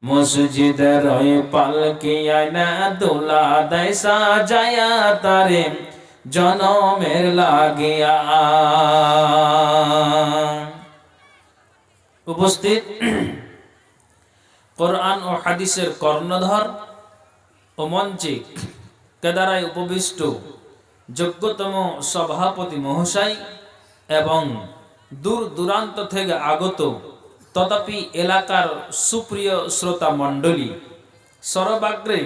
মসজিদের ওই পালকিয়া না দোলা দেয় সাজায়া তারে জনমের লাগিয়া। উপস্থিত কোরআন ও হাদিসের কর্ণধর ও মঞ্চে কেদারায় উপবিষ্ট যোগ্যতম সভাপতি মহাশয় এবং দূর দূরান্ত থেকে আগত তথাপি এলাকার সুপ্রিয় শ্রোতা মণ্ডলী, সর্বাগ্রে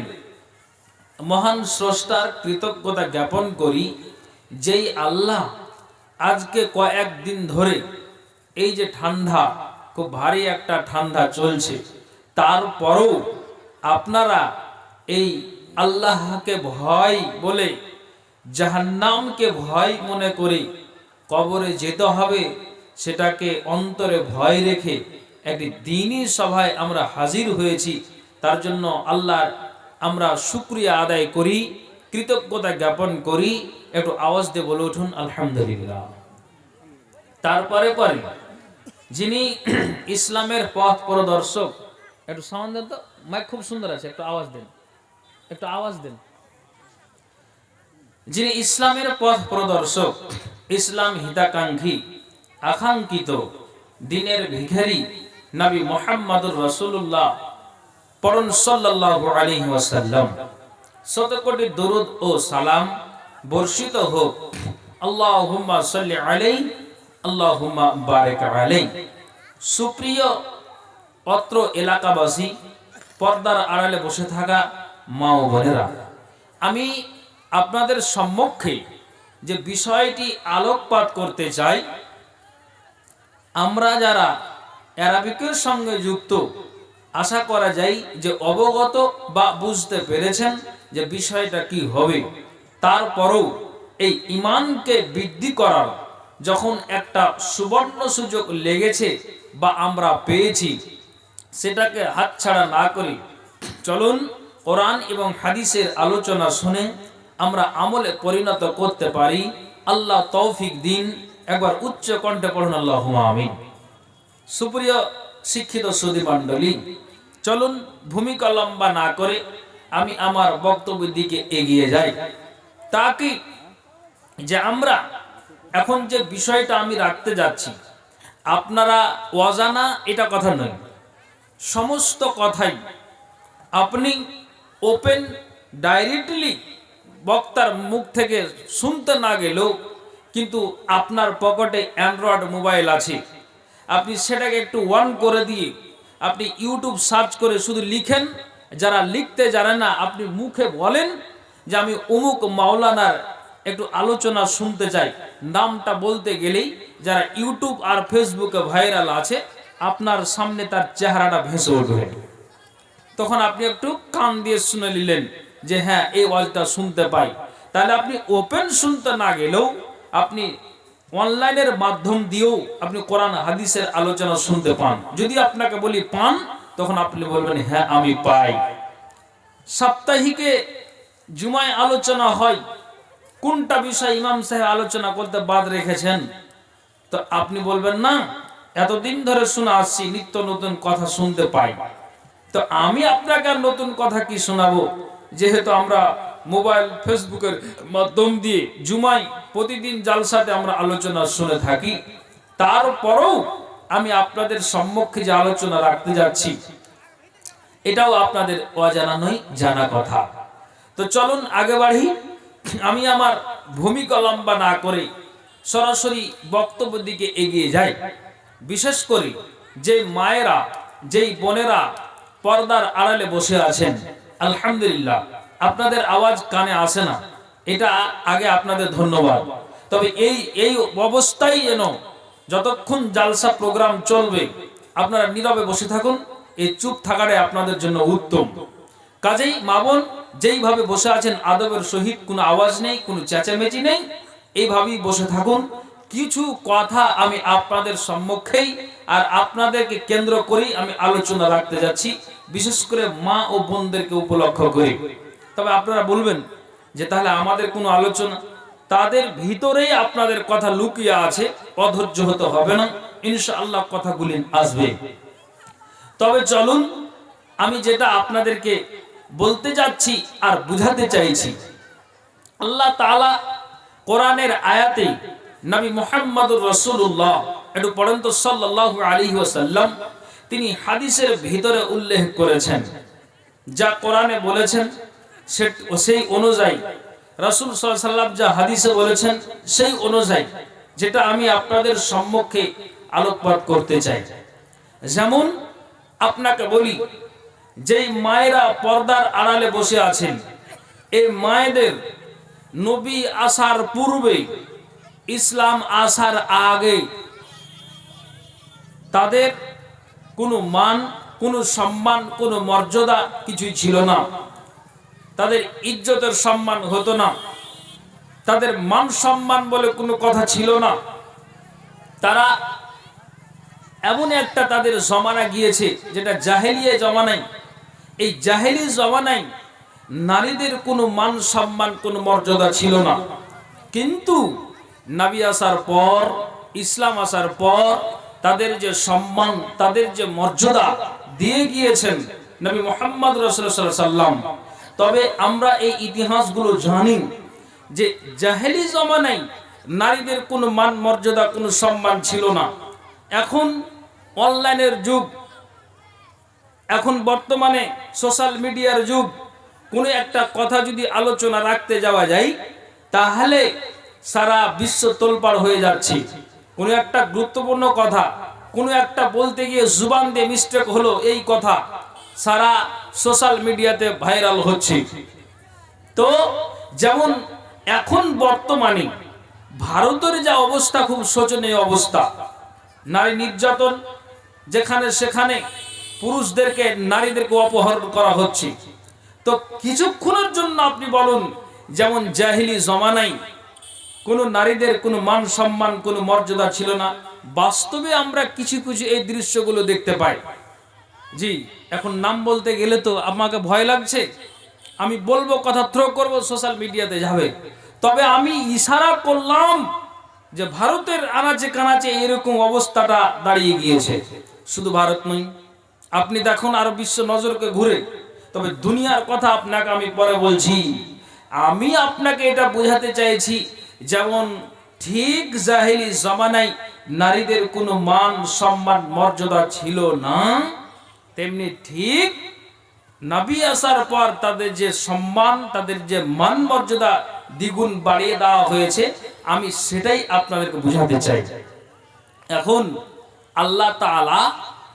মহান স্রষ্টার কৃতজ্ঞতা জ্ঞাপন করি, যেই আল্লাহ আজকে কয়েকদিন ধরে এই যে ঠান্ডা, খুব ভারী একটা ঠান্ডা চলছে, তারপরও আপনারা এই আল্লাহকে ভয় বলে জাহান্নামকে ভয় মনে করে কবরে যেতে হবে সেটাকে অন্তরে ভয় রেখে একটি দ্বীনি সভায় আমরা হাজির হয়েছি। তার জন্য আল্লাহ আমরা শুকরিয়া আদায় করি, কৃতজ্ঞতা জ্ঞাপন করি। একটু আওয়াজ দিয়ে বলে উঠুন আলহামদুলিল্লাহ। তারপরে পরে যিনি ইসলামের পথ প্রদর্শক, একটু সাউন্ড দেন তো, মাইক খুব সুন্দর আছে, একটু আওয়াজ দেন, একটু আওয়াজ দেন। যিনি ইসলামের পথ প্রদর্শক, ইসলাম হিতাকাঙ্ক্ষী, আকাঙ্ক্ষিত দিনের ভিখারি নবী মুহাম্মদুর রাসূলুল্লাহ পরম সাল্লাল্লাহু আলাইহি ওয়াসাল্লাম, শত কোটি দরুদ ও সালাম বর্ষিত হোক। আল্লাহুম্মা সাল্লি আলাইহি আল্লাহুম্মা বারিক আলাইহি। সুপ্রিয় অত্র এলাকাবাসী, পর্দার আড়ালে বসে থাকা মা ও বোনেরা, আমি আপনাদের সম্মুখে যে বিষয়টি আলোকপাত করতে চাই, আমরা যারা অ্যারাবিকের সঙ্গে যুক্ত, আশা করা যায় যে অবগত বা বুঝতে পেরেছেন যে বিষয়টা কি হবে। তারপরও এই ঈমানকে বৃদ্ধি করার যখন একটা সুবর্ণ সুযোগ লেগেছে বা আমরা পেয়েছি, সেটাকে হাতছাড়া না করে চলুন কোরআন এবং হাদিসের আলোচনা শুনে আমরা আমলে পরিণত করতে পারি। আল্লাহ তৌফিক দিন। একবার উচ্চ কণ্ঠে পড়ুন আল্লাহুম্মা আমিন। সুপ্রিয় শিক্ষিত সুধী মণ্ডলী, চলুন ভূমিকা লম্বা না করে আমি আমার বক্তব্যের দিকে এগিয়ে যাই। তাকে যে আমরা এখন যে বিষয়টা আমি রাখতে যাচ্ছি, আপনারা অজানা এটা কথা নয়, সমস্ত কথাই আপনি ওপেন ডাইরেক্টলি বক্তার মুখ থেকে শুনতে না গেলেও কিন্তু আপনার পকেটে অ্যান্ড্রয়েড মোবাইল আছে, আপনি সেটাকে একটু অন করে দিয়ে আপনি ইউটিউব সার্চ করে শুধু লিখেন। যারা লিখতে জানে না, আপনি মুখে বলেন যে আমি অমুক মাওলানার একটু আলোচনা শুনতে চাই, নামটা বলতে গেলেই যারা ইউটিউব আর ফেসবুকে ভাইরাল আছে, আপনার সামনে তার চেহারাটা ভেসে উঠবে। তখন আপনি একটু কান দিয়ে শুনে নিলেন যে হ্যাঁ, এই ওয়াজটা শুনতে পাই। তাহলে আপনি ওপেন শুনতে না গেলেও আপনি অনলাইনের মাধ্যম দিয়েও আপনি কোরআন হাদিসের আলোচনা শুনতে পান। যদি আপনাকে বলি পান, তখন আপনি বলবেন হ্যাঁ আমি পাই। সাপ্তাহিকে জুমায় আলোচনা হয়, কোনটা বিষয় ইমাম সাহেব আলোচনা করতে বাদ রেখেছেন, তো আপনি বলবেন না এতদিন ধরে শুনে আসছি, নিত্য নতুন কথা শুনতে পাই। তো আমি আপনাকে আর নতুন কথা কি শোনাবো, যেহেতু আমরা মোবাইল ফেসবুকের মাধ্যম দিয়ে জুমায় প্রতিদিন জালসাতে আমরা আলোচনা শুনে থাকি। তারপরেও আমি আপনাদের সম্মুখে যে আলোচনা রাখতে যাচ্ছি, এটাও আপনাদের অজানা নয়, জানা কথা। তো চলুন আগে বাড়ি। আমি আমার ভূমিকা লম্বা না করে সরাসরি বক্তব্যের দিকে এগিয়ে যাই। বিশেষ করে যে মায়েরা, যেই বোনেরা পর্দার আড়ালে বসে আছেন, আলহামদুলিল্লাহ আপনাদের আওয়াজ কানে আসে না, এটা আগে আপনাদের ধন্যবাদ। তবে এই অবস্থায় যেন যতক্ষণ জালসা প্রোগ্রাম চলবে আপনারা নীরবে বসে থাকুন। এই চুপ থাকাটাই আপনাদের জন্য উত্তম। কাজেই মা বোন যেইভাবে বসে আছেন, আদবের সহিত, কোনো আওয়াজ নেই, কোনো চেঁচামেচি নেই, এইভাবেই বসে থাকুন। কিছু কথা আমি আপনাদের সম্মুখেই আর আপনাদেরকে কেন্দ্র করেই আমি আলোচনা রাখতে যাচ্ছি, বিশেষ করে মা ও বোনদেরকে উপলক্ষ করে। তবে আপনারা বলবেন যে তাহলে আমাদের কোনো আলোচনা, তাদের ভিতরেই আপনাদের কথা লুকিয়ে আছে, অধৈর্য হতে হবে না, ইনশাআল্লাহ কথাগুলি আসবে। তবে চলুন আমি যেটা আপনাদেরকে বলতে যাচ্ছি আর বুঝাতে চাইছি, আল্লাহ তাআলা কোরআনের আয়াতে নবী মুহাম্মদুর রাসূলুল্লাহ একটু পড়েন তো সাল্লাল্লাহু আলাইহি ওয়াসাল্লাম, তিনি হাদিসের ভিতরে উল্লেখ করেছেন, যা কোরআনে বলেছেন সেই অনুযায়ী রাসূল সাল্লাল্লাহু আলাইহি ওয়াসাল্লাম যা হাদিসে বলেছেন সেই অনুযায়ী যেটা আমি আপনাদের সম্মুখে আলোকপাত করতে চাই। যেমন আপনাকে বলি, যেই মায়েরা পর্দার আড়ালে বসে আছেন, এই মায়েদের নবী আসার পূর্বে, ইসলাম আসার আগে তাদের কোনো মান, কোনো সম্মান, কোনো মর্যাদা কিছুই ছিল না। তাদের ইজ্জতের সম্মান হতো না, তাদের মান সম্মান বলে কোনো কথা ছিল না। তারা এমন একটা তাদের জমানা গিয়েছে যেটা জাহেলিয়া জমানায়। এই জাহেলি জমানায় নারীদের কোনো মান সম্মান, কোনো মর্যাদা ছিল না। কিন্তু নবী আসার পর, ইসলাম আসার পর তাদের যে সম্মান, তাদের যে মর্যাদা দিয়ে গিয়েছেন নবী মুহাম্মদ রাসূলুল্লাহ সাল্লাল্লাহু আলাইহি ওয়াসাল্লাম। তবে আমরা এই ইতিহাসগুলো জানি যে জাহেলি জমানায় নারীদের কোনো মান মর্যাদা, কোনো সম্মান ছিল না। এখন অনলাইনের যুগ, এখন বর্তমানে সোশ্যাল মিডিয়ার যুগ। কোনো একটা কথা যদি আলোচনা রাখতে যাওয়া যায়, তাহলে সারা বিশ্ব তোলপাড় হয়ে যাচ্ছে। কোনো একটা গুরুত্বপূর্ণ কথা, কোনো একটা বলতে গিয়ে জুবান দিয়ে মিস্টেক হলো, এই কথা সারা সোশ্যাল মিডিয়াতে ভাইরাল হচ্ছে। তো যেমন এখন বর্তমানে ভারতের যা অবস্থা, খুব শোচনীয় অবস্থা। নারী নির্যাতন, যেখানে সেখানে পুরুষদেরকে, নারীদেরকে অপহরণ করা হচ্ছে। তো কিছুক্ষণের জন্য আপনি বলুন, যেমন জাহিলি জমানায় কোনো নারীদের কোনো মান সম্মান, কোনো মর্যাদা ছিল না। বাস্তবে আমরা কিছু কিছু এই দৃশ্যগুলো দেখতে পাই। জি, এখন নাম বলতে গেলে তো আমাকে ভয় লাগছে। আমি বলবো, কথা থ্রো করব, সোশ্যাল মিডিয়াতে যাবে। তবে আমি ইশারা করলাম যে ভারতের আনাচে কানাচে এরকম অবস্থাটা দাঁড়িয়ে গিয়েছে। শুধু ভারত নয়, আপনি দেখুন আরো বিশ্ব নজরকে ঘুরে। তবে দুনিয়ার কথা আপনাকে আমি পরে বলছি। আমি আপনাকে এটা বোঝাতে চাইছি, যেমন ঠিক জাহেলি জমানায় নারীদের কোনো মান সম্মান মর্যাদা ছিল না, তেমনি ঠিক নবী আসার পর তাদের যে সম্মান, তাদের যে মান মর্যাদা দ্বিগুণ বাড়িয়ে দেওয়া হয়েছে। আমি সেটাই আপনাদেরকে বোঝাতে চাই। এখন আল্লাহ তাআলা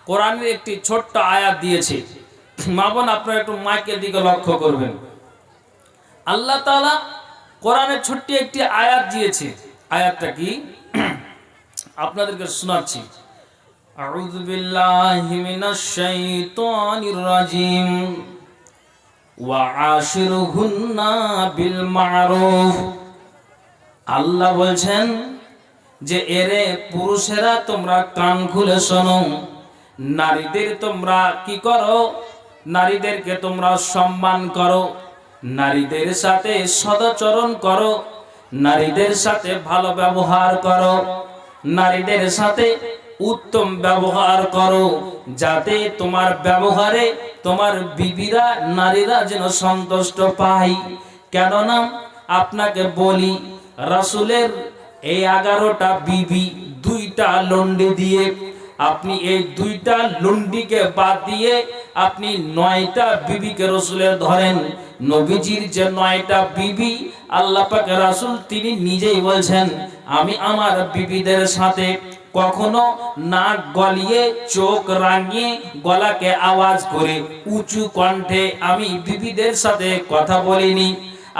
কোরআনের একটি ছোট্ট আয়াত দিয়েছে। মা বোন, আপনারা একটু মাইকের দিকে লক্ষ্য করবেন। আল্লাহ তাআলা কোরআনের ছোট্ট একটি আয়াত দিয়েছে। আয়াতটা কি আপনাদেরকে শোনাচ্ছি। আউযু বিল্লাহি মিনাশ শাইতানির রাজিম। ওয়া আশিরুহুন্না বিল মা'রুফ। আল্লাহ বলছেন যে এরে পুরুষেরা, তোমরা কান খুলে শোনো। নারীদের তোমরা কি করো? নারীদেরকে তোমরা সম্মান করো, নারীদের সাথে সদাচরণ করো, নারীদের সাথে ভালো ব্যবহার করো, নারীদের সাথে উত্তম ব্যবহার করো, যাতে তোমার ব্যবহারে তোমার বিবিরা, নারীরা যেন সন্তুষ্ট পায়। কেননা আপনাকে বলি, রাসূলের এই 11টা বিবি, 2টা লন্ডি দিয়ে, আপনি এই 2টা লন্ডিকে বাদ দিয়ে আপনি 9টা বিবিকে রাসূলের ধরেন। নবীজির যে 9টা বিবি, আল্লাহ পাক রাসূল তিনি নিজেই বলছেন, আমি আমার বিবিদের সাথে কখনো নাক গলিয়ে, চোখ রাঙিয়ে, গলাকে আওয়াজ করে, উঁচু কণ্ঠে আমি বিবিদের সাথে কথা বলিনি।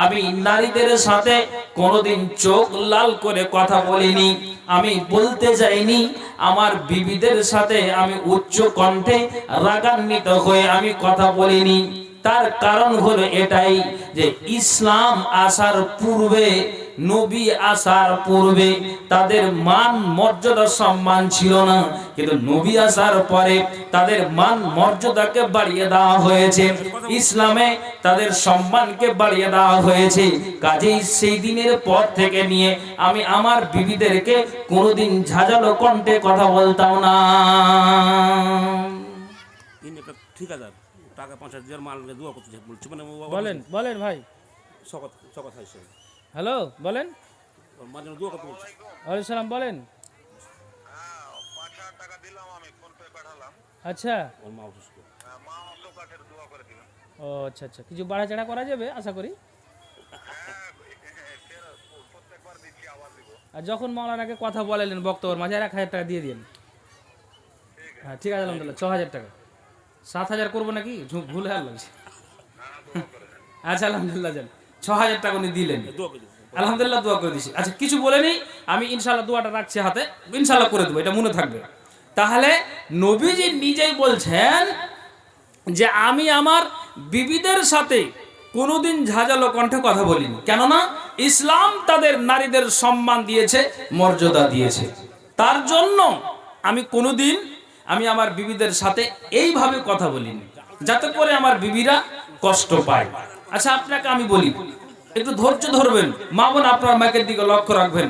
আমি নারীদের সাথে কোনোদিন চোখ লাল করে কথা বলিনি। আমি বলতে যাইনি, আমার বিবিদের সাথে আমি উচ্চ কণ্ঠে রাগান্বিত হয়ে আমি কথা বলিনি। তার কারণ হলো এটাই যে ইসলাম আসার পূর্বে, নবী আসার পূর্বে তাদের মান মর্যাদা সম্মান ছিল না, কিন্তু নবী আসার পরে তাদের মান মর্যাদাকে বাড়িয়ে দেওয়া হয়েছে। ইসলামে তাদের সম্মানকে বাড়িয়ে দেওয়া হয়েছে। কাজেই সেই দিনের পর থেকে নিয়ে আমি আমার বিবিদেরকে কোনোদিন ঝাঁঝালো কণ্ঠে কথা বলতাম না। টাকা 50 দিয়ে মালকে দোয়া করতে বলছি মানে বলেন বলেন ভাই। শকত শকত হাইছে হ্যালো বলেন। ওর মাঝে দোয়া করতে বলছি। ওয়ালাইকুম সালাম বলেন। 5,000 টাকা দিলাম, আমি ফোন পে পাঠালাম। আচ্ছা। ওর মা অসুস্থ। মা অন্ধকারের দোয়া করে দিবেন। ও আচ্ছা আচ্ছা, কিছু বাড়াচাড়া করা যাবে আশা করি। প্রত্যেকবার দিচ্ছি, আবার দিব। আর যখন মাওলানাকে কথা বলেলেন বক্তব্যের মাঝে 1,000 টাকা দিয়ে দিন। হ্যাঁ ঠিক আছে, আলহামদুলিল্লাহ 6,000 টাকা। 7,000 করবো নাকি? ভুল হয়ে লাগছে। আচ্ছা আলহামদুলিল্লাহ যান, 6,000 টাকা উনি দিলেন, দোয়া করে দিন। আলহামদুলিল্লাহ দোয়া করে দিছি। আচ্ছা কিছু বলে নেই, আমি ইনশাল্লাহ দোয়াটা রাখছি হাতে, ইনশাল্লাহ করে দেবো, এটা মনে থাকবে। তাহলে নবীজি নিজেই বলছেন যে আমি আমার বিবিদের সাথে কোনোদিন ঝাঁঝালো কণ্ঠে কথা বলিনি, কেননা ইসলাম তাদের নারীদের সম্মান দিয়েছে, মর্যাদা দিয়েছে। তার জন্য আমি কোনোদিন আমি আমার বিবিদের সাথে এইভাবে কথা বলিনি, যাতে করে আমার বিবিরা কষ্ট পায়। আচ্ছা আপনাকে আমি বলি, একটু ধৈর্য ধরবেন, মা বোন আপনার মাইকের দিকে লক্ষ্য রাখবেন।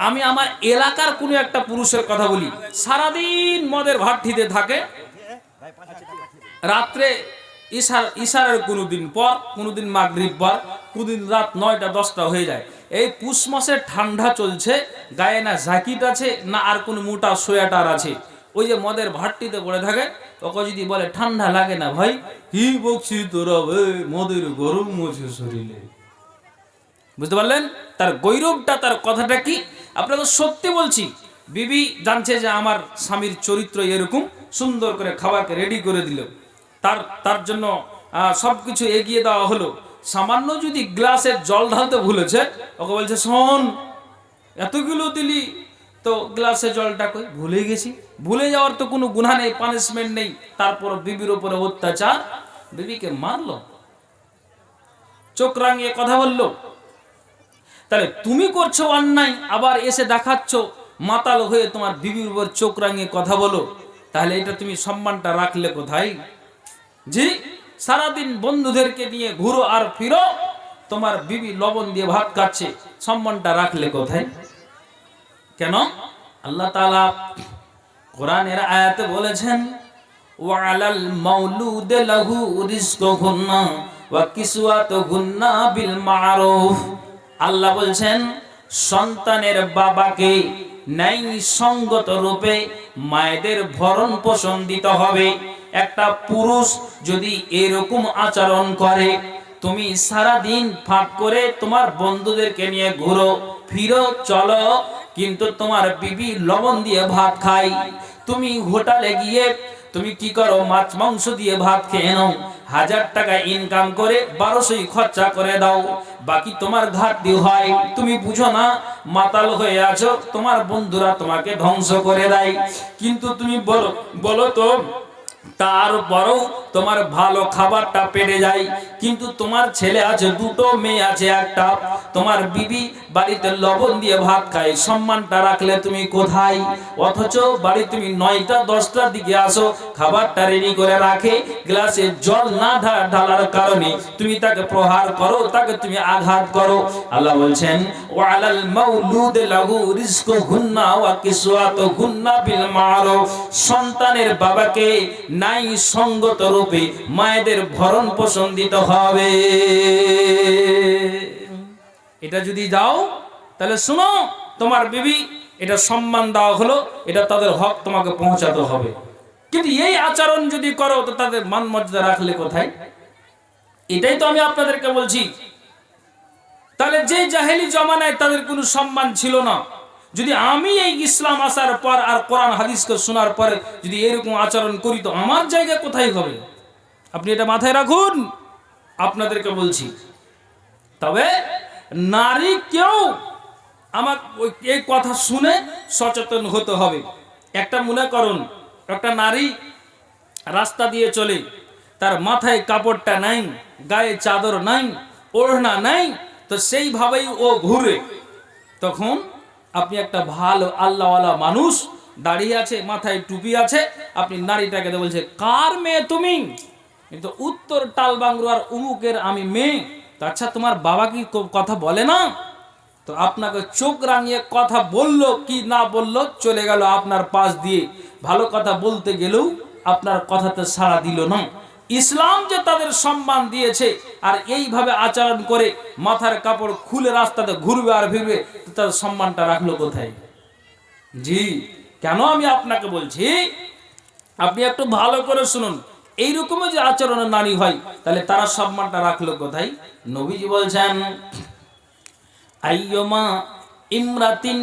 আমি আমার এলাকার কোনো একটা পুরুষের কথা বলি, সারাদিন মদের ভাট্টিতে থাকে, রাত্রে ইশারের কোনোদিন পর, কোনোদিন মাগরিব পর, কোনোদিন রাত 9টা-10টা হয়ে যায়। এই পুষ মাসের ঠান্ডা চলছে, গায়ে না জ্যাকেট আছে না আর কোনো মোটা সোয়েটার আছে, ওই যে মদের ভাট্টিতে পড়ে থাকে। ওকে যদি বলে ঠান্ডা লাগে না ভাই, কি বকছি তোরা, মদের গরম আছে শরীরে। বুঝতে পারলেন তার গৌরবটা, তার কথাটা কি? আপনাকে সত্যি বলছি, বিবি জানছে যে আমার স্বামীর চরিত্র এরকম, সুন্দর করে খাবারকে রেডি করে দিল, তার জন্য সবকিছু এগিয়ে দেওয়া হলো। সামান্য যদি গ্লাসে জল ঢালতে ভুলেছে, ওকে বলছে শোন এতগুলো দিলি তো গ্লাসে জলটা কই, ভুলে গেছি। ভুলে যাওয়ার তো কোনো গুনাহ নেই, পানিশমেন্ট নেই। তারপর বিবির উপরে অত্যাচার, বিবিকে মারলো, চোখ রাঙিয়ে কথা বললো। তাহলে তুমি করছো অন্যায়, আবার এসে দেখাচ্ছ মাতাল হয়ে তোমার বিবির উপর চোখ রাঙিয়ে কথা বলো, তাহলে এটা তুমি সম্মানটা রাখলে কোথায়? জি, সারাদিন বন্ধুদেরকে নিয়ে ঘুরো আর ফিরো, তোমার বিবি লবণ দিয়ে ভাত খাচ্ছে, সম্মানটা রাখলে কোথায়? কেন? আল্লাহ তাআলা কোরআনের আয়াতে বলেছেন ওয়ালাল মাউলুদ লাহু রিজকুহুন্না ওয়া কিসওয়াতুহুন্না বিল মারুফ। আল্লাহ বলছেন সন্তানের বাবাকে ন্যায় সঙ্গত রূপে মায়েদের ভরণ পোষণ দিতে হবে। একটা পুরুষ যদি এরকম আচরণ করে, তুমি সারা দিন ফাঁক করে তোমার বন্ধুদেরকে নিয়ে ঘুরো ফিরো চলো, কিন্তু তোমার বিবি লবণ দিয়ে ভাত খায়, তুমি হোটেলে গিয়ে তুমি কি করো, মাছ মাংস দিয়ে ভাত খেয়ে নাও, 1000 টাকা ইনকাম করে 1200 খরচা করে দাও, বাকি তোমার ঘাটতি হয়। তুমি বুঝো না, মাতাল হয়ে আছো, তোমার বন্ধুরা তোমাকে ধ্বংস করে দেয়। কিন্তু তুমি বলো তো, তারপরও তোমার ভালো খাবারটা পেরে যায়। কিন্তু তোমার ছেলে আছে দুটো, মেয়ে আছে একটা, তোমার বিবি বাড়িতে লবণ দিয়ে ভাত খায়, সম্মানটা রাখলে তুমি কোথায়? অথচ বাড়ি তুমি 9টা-10টার দিকে আসো, খাবারটা রেডি করে রাখে, গ্লাসে জল না ঢালার কারণে তুমি তাকে প্রহার করো, তাকে তুমি আঘাত করো। আল্লাহ বলছেন ওয়ালাল মাউলুদ লাহু রিজকুহুন্না ওয়া কিসওয়াতুহুন্না বিল মারুফ। সন্তানের বাবাকে নাই সঙ্গত রূপে মায়েদের ভরণ পোষণ দিতে হবে। এটা যদি দাও তাহলে শুনো, তোমার বিবি এটা সম্মান দেওয়া হলো, এটা তাদের হক তোমাকে পৌঁছাতে হবে। কিন্তু এই আচরণ যদি করো তো তাদের মান মর্যাদা রাখলে কোথায়? এটাই তো আমি আপনাদেরকে বলছি। তাহলে যে জাহেলি জমানায় তাদের কোনো সম্মান ছিল না, যদি আমি এই ইসলাম আসার পর আর কোরআন হাদিসকে শোনার পরে যদি এরকম আচরণ করি, তো আমার জায়গা কোথায় হবে? আপনি এটা মাথায় রাখুন, আপনাদেরকে বলছি। তবে নারী কেউ আমার এই কথা শুনে সচেতন হতে হবে। একটা মনে করুন, একটা নারী রাস্তা দিয়ে চলে, তার মাথায় কাপড়টা নাই, গায়ে চাদর নাই, ওড়না নাই, তো সেইভাবেই ও ঘুরে, তখন আপনি একটা ভালো আল্লাহওয়ালা মানুষ দাঁড়িয়ে আছে, মাথায় টুপি আছে, আপনি নারীটাকে বলছে কার মেয়ে তুমি? কিন্তু উত্তর টালবাংরুয়ার উমুকের আমি মেয়ে। তো আচ্ছা তোমার বাবা কি কথা বলে না? তো আপনাকে চোখ রাঙিয়ে কথা বললো কি না বললো, চলে গেল আপনার পাশ দিয়ে, ভালো কথা বলতে গেলেও আপনার কথাতে সাড়া দিল না। ইসলাম যে তাদের সম্মান দিয়েছে, আর এইভাবে আচরণ করে মাথার কাপড় খুলে রাস্তাতে ঘুরবে আর ফিরবে, তো তার সম্মানটা রাখলো কোথায়? জি, কেন আমি আপনাকে বলছি, আপনি একটু ভালো করে শুনুন। এইরকমই যে আচরণের নারী হয়, তাহলে তারা সম্মানটা রাখলো কোথায়? নবীজি বলছেন, আইয়ুমা ইমরাতিন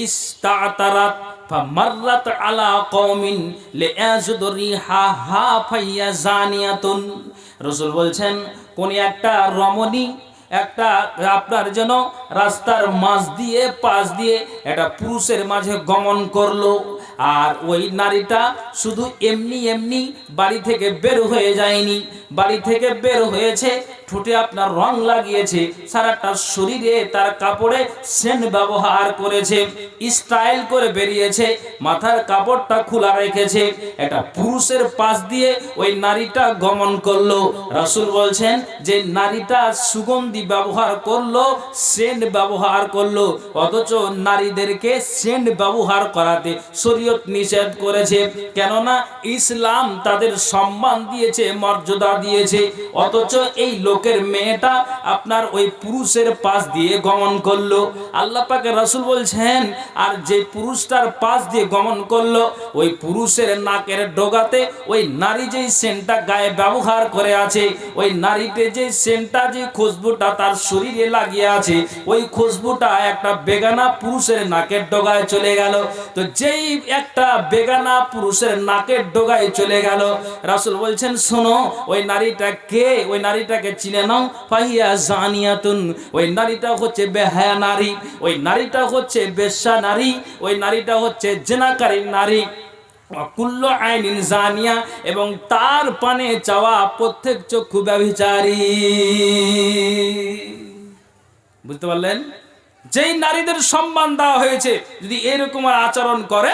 ইস্তাতারাত ফামাররাত আলা কওমিন লিয়াজুদু রিহাহা ফাইয়া জানিয়াতুন। রাসূল বলছেন, কোন একটা রমণী একটা আপনার যেন রাস্তার মাঝ দিয়ে পাশ দিয়ে একটা পুরুষের মাঝে গমন করলো, আর ওই নারীটা শুধু এমনি এমনি বাড়ি থেকে বের হয়ে যায়নি, বাড়ি থেকে বের হয়েছে, ঠোঁটে আপনার রং লাগিয়েছে, সারাটা শরীরে তার কাপড়ে সেন্ট ব্যবহার করেছে, স্টাইল করে বেরিয়েছে, মাথার কাপড়টা খোলা রেখেছে, একটা পুরুষের পাশ দিয়ে ওই নারীটা গমন করলো। রাসূল বলছেন যে নারীটা সুগন্ধি ব্যবহার করলো, সেন্ট ব্যবহার করলো, অথচ নারীদেরকে সেন্ট ব্যবহার করাতে শরীয়ত নিষেধ করেছে। কেননা ইসলাম তাদের সম্মান দিয়েছে, মর্যাদা দিয়েছে, অথচ এই লোকের মেয়েটা আপনার ওই পুরুষের পাশ দিয়ে গমন করলো। আল্লাহ পাকের রাসূল বলছেন, আর যে পুরুষটার পাশ দিয়ে গমন করলো, ওই পুরুষের নাকের ডগাতে ওই নারী যেই সেন্টটা গায়ে ব্যবহার করে আছে, ওই নারীতে যে সেন্টটা, যে খুশবুটা তার শরীরে লাগিয়ে আছে, ওই খুশবুটা একটা বেগানা পুরুষের নাকের ডগায় চলে গেল। তো যেই একটা বেগানা পুরুষের নাকের ডগায় চলে গেল, রাসূল বলছেন, শোনো, ওই নারীটা কে? ওই নারীটাকে চিনে নাও, ফাহিয়া জানিয়াতুন। ওই নারীটা হচ্ছে বেহায়া নারী, ওই নারীটা হচ্ছে বেশ্যা নারী, ওই নারীটা হচ্ছে জিনাকারী নারী। কুল্লু আইনিন জানিয়া, এবং তার পানে চাওয়া প্রত্যেক চক্ষু ব্যভিচারী। বুঝতে পারলেন? যেই নারীদের সম্মান দেওয়া হয়েছে, যদি এরকম আচরণ করে,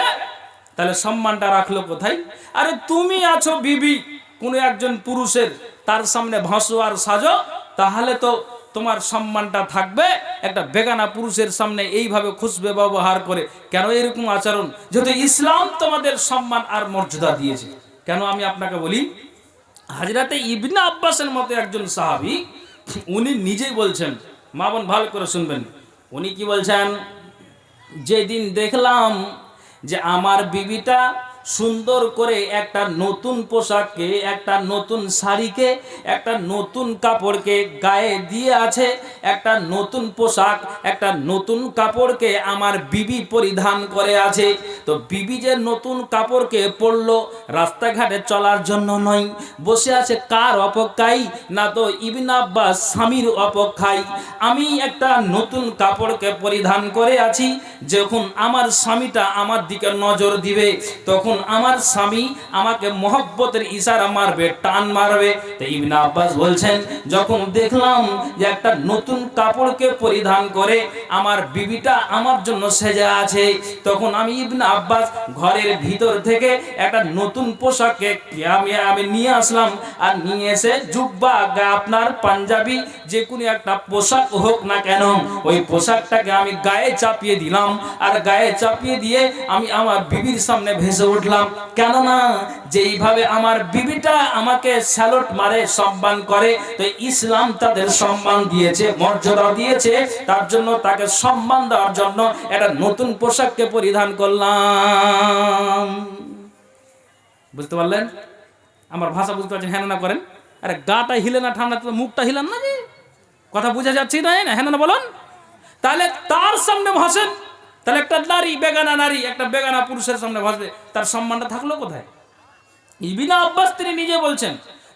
তাহলে সম্মানটা রাখলো কোথায়? আরে তুমি আছো বিবি কোনো একজন পুরুষের, তার সামনে ভাসো আর সাজো, তাহলে তো তোমার সম্মানটা থাকবে। একটা বেগানা পুরুষের সামনে এইভাবে খুশবে ব্যবহার করে কেন এরকম আচরণ? যেহেতু ইসলাম তোমাদের সম্মান আর মর্যাদা দিয়েছে। কেন আমি আপনাকে বলি, হযরতে ইবনে আব্বাসের মতো একজন সাহাবী, উনি নিজেই বলছেন, মা বোন ভালো করে শুনবেন, উনি কি বলছেন, যেদিন দেখলাম যে আমার বিবিটা সুন্দর করে একটা নতুন পোশাককে, একটা নতুন শাড়িকে, একটা নতুন কাপড়কে গায়ে দিয়ে আছে, একটা নতুন পোশাক, একটা নতুন কাপড়কে আমার বিবি পরিধান করে আছে, তো বিবি যে নতুন কাপড়কে পরলো রাস্তাঘাটে চলার জন্য নয়, বসে আছে কার অপেক্ষায়? না তো ইবনে আব্বাস স্বামীর অপেক্ষায়। আমি একটা নতুন কাপড়কে পরিধান করে আছি, যখন আমার স্বামীটা আমার দিকে নজর দিবে, তখন আমার স্বামী আমাকে মহব্বতের ইশারা মারবে, টান মারবে। তো ইবনে আব্বাস বলছেন, যখন দেখলাম যে একটা নতুন কাপড়কে পরিধান করে আমার বিবিটা আমার জন্য সেজে আছে, তখন আমি ইবনে আব্বাস ঘরের ভিতর থেকে একটা নতুন পোশাককে আমি নিয়ে আসলাম, আর নিয়ে এসে জুব্বা, আপনার পাঞ্জাবি, যে কোনো একটা পোশাক হোক না কেন, ওই পোশাকটাকে আমি গায়ে চাপিয়ে দিলাম, আর গায়ে চাপিয়ে দিয়ে আমি আমার বিবির সামনে ভেসে উঠলাম। কেননা যেইভাবে আমার বিবিটা আমাকে স্যালুট মারে, সম্মান করে, তো ইসলাম তাদের সম্মান দিয়েছে, মর্যাদা দিয়েছে, তার জন্য তাকে সম্মান দেওয়ার জন্য একটা নতুন পোশাককে পরিধান করলাম। বুঝতে পারলেন? আমার ভাষা বুঝতে পারছেন? হ্যাঁ না করেন। আরে গাটা হিলে না, ঠান্ডা তো মুখটা হিলান না, যে কথা বোঝা যাচ্ছে না? হ্যাঁ না বলুন। তাহলে তার সামনে ভাসেন, তাহলে একটা নারী, বেগানা নারী একটা বেগানা পুরুষের সামনে ভাসবে, তার সম্মানটা থাকলো কোথায়? ইবনে আব্বাস তিনি নিজে বলছেন,